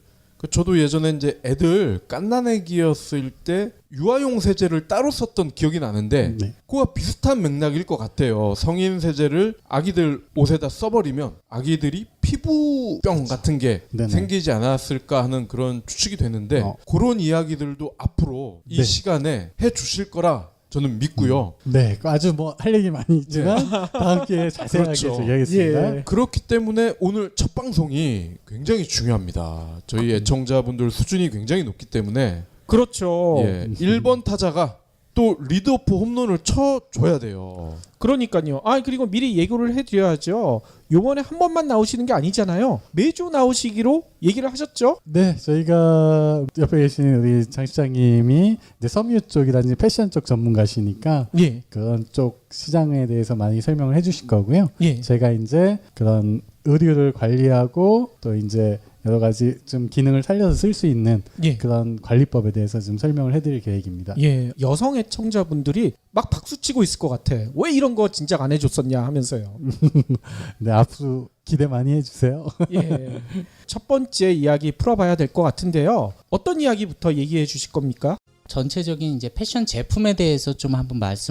저도 예전에 이제 애들 갓난애기였을 때 유아용 세제를 따로 썼던 기억이 나는데 그와 비슷한 맥락일 것 같아요. 성인 세제를 아기들 옷에다 써버리면 아기들이 피부병 같은 게 생기지 않았을까 하는 그런 추측이 되는데 그런 이야기들도 앞으로 이 시간에 해주실 거라 저는 믿고요. 네, 아주 뭐 할 얘기 많이 있지만 다음 기회에 자세하게 얘기하겠습니다. 예. 그렇기 때문에 오늘 첫 방송이 굉장히 중요합니다. 저희 애청자분들 수준이 굉장히 높기 때문에 그렇죠. 1번 타자가 또 리드오프 홈런을 쳐줘야 돼요. 그러니까요. 아 그리고 미리 예고를 해드려야죠. 요번에 한 번만 나오시는 게 아니잖아요. 매주 나오시기로 얘기를 하셨죠? 네, 저희가 옆에 계신 우리 장 실장님이 이제 섬유 쪽이라든지 패션 쪽 전문가시니까 예. 그런 쪽 시장에 대해서 많이 설명을 해주실 거고요. 예. 제가 이제 그런 의류를 관리하고 또 이제 여러 가지 좀 기능을 살려서 쓸 수 있는 예. 그런 관리법에 대해서 좀 설명을 해드릴 계획입니다. 예. 여성 애청자분들이 막 박수치고 있을 것 같아. 왜 이런 거 진작 안 해줬었냐 하면서요. 네, 앞으로 기대 많이 해주세요. 예. 첫 번째 이야기 풀어봐야 될 것 같은데요. 어떤 이야기부터 얘기해 주실 겁니까? 전체적인 이제 패션 제품에 대해서 좀 한번 말씀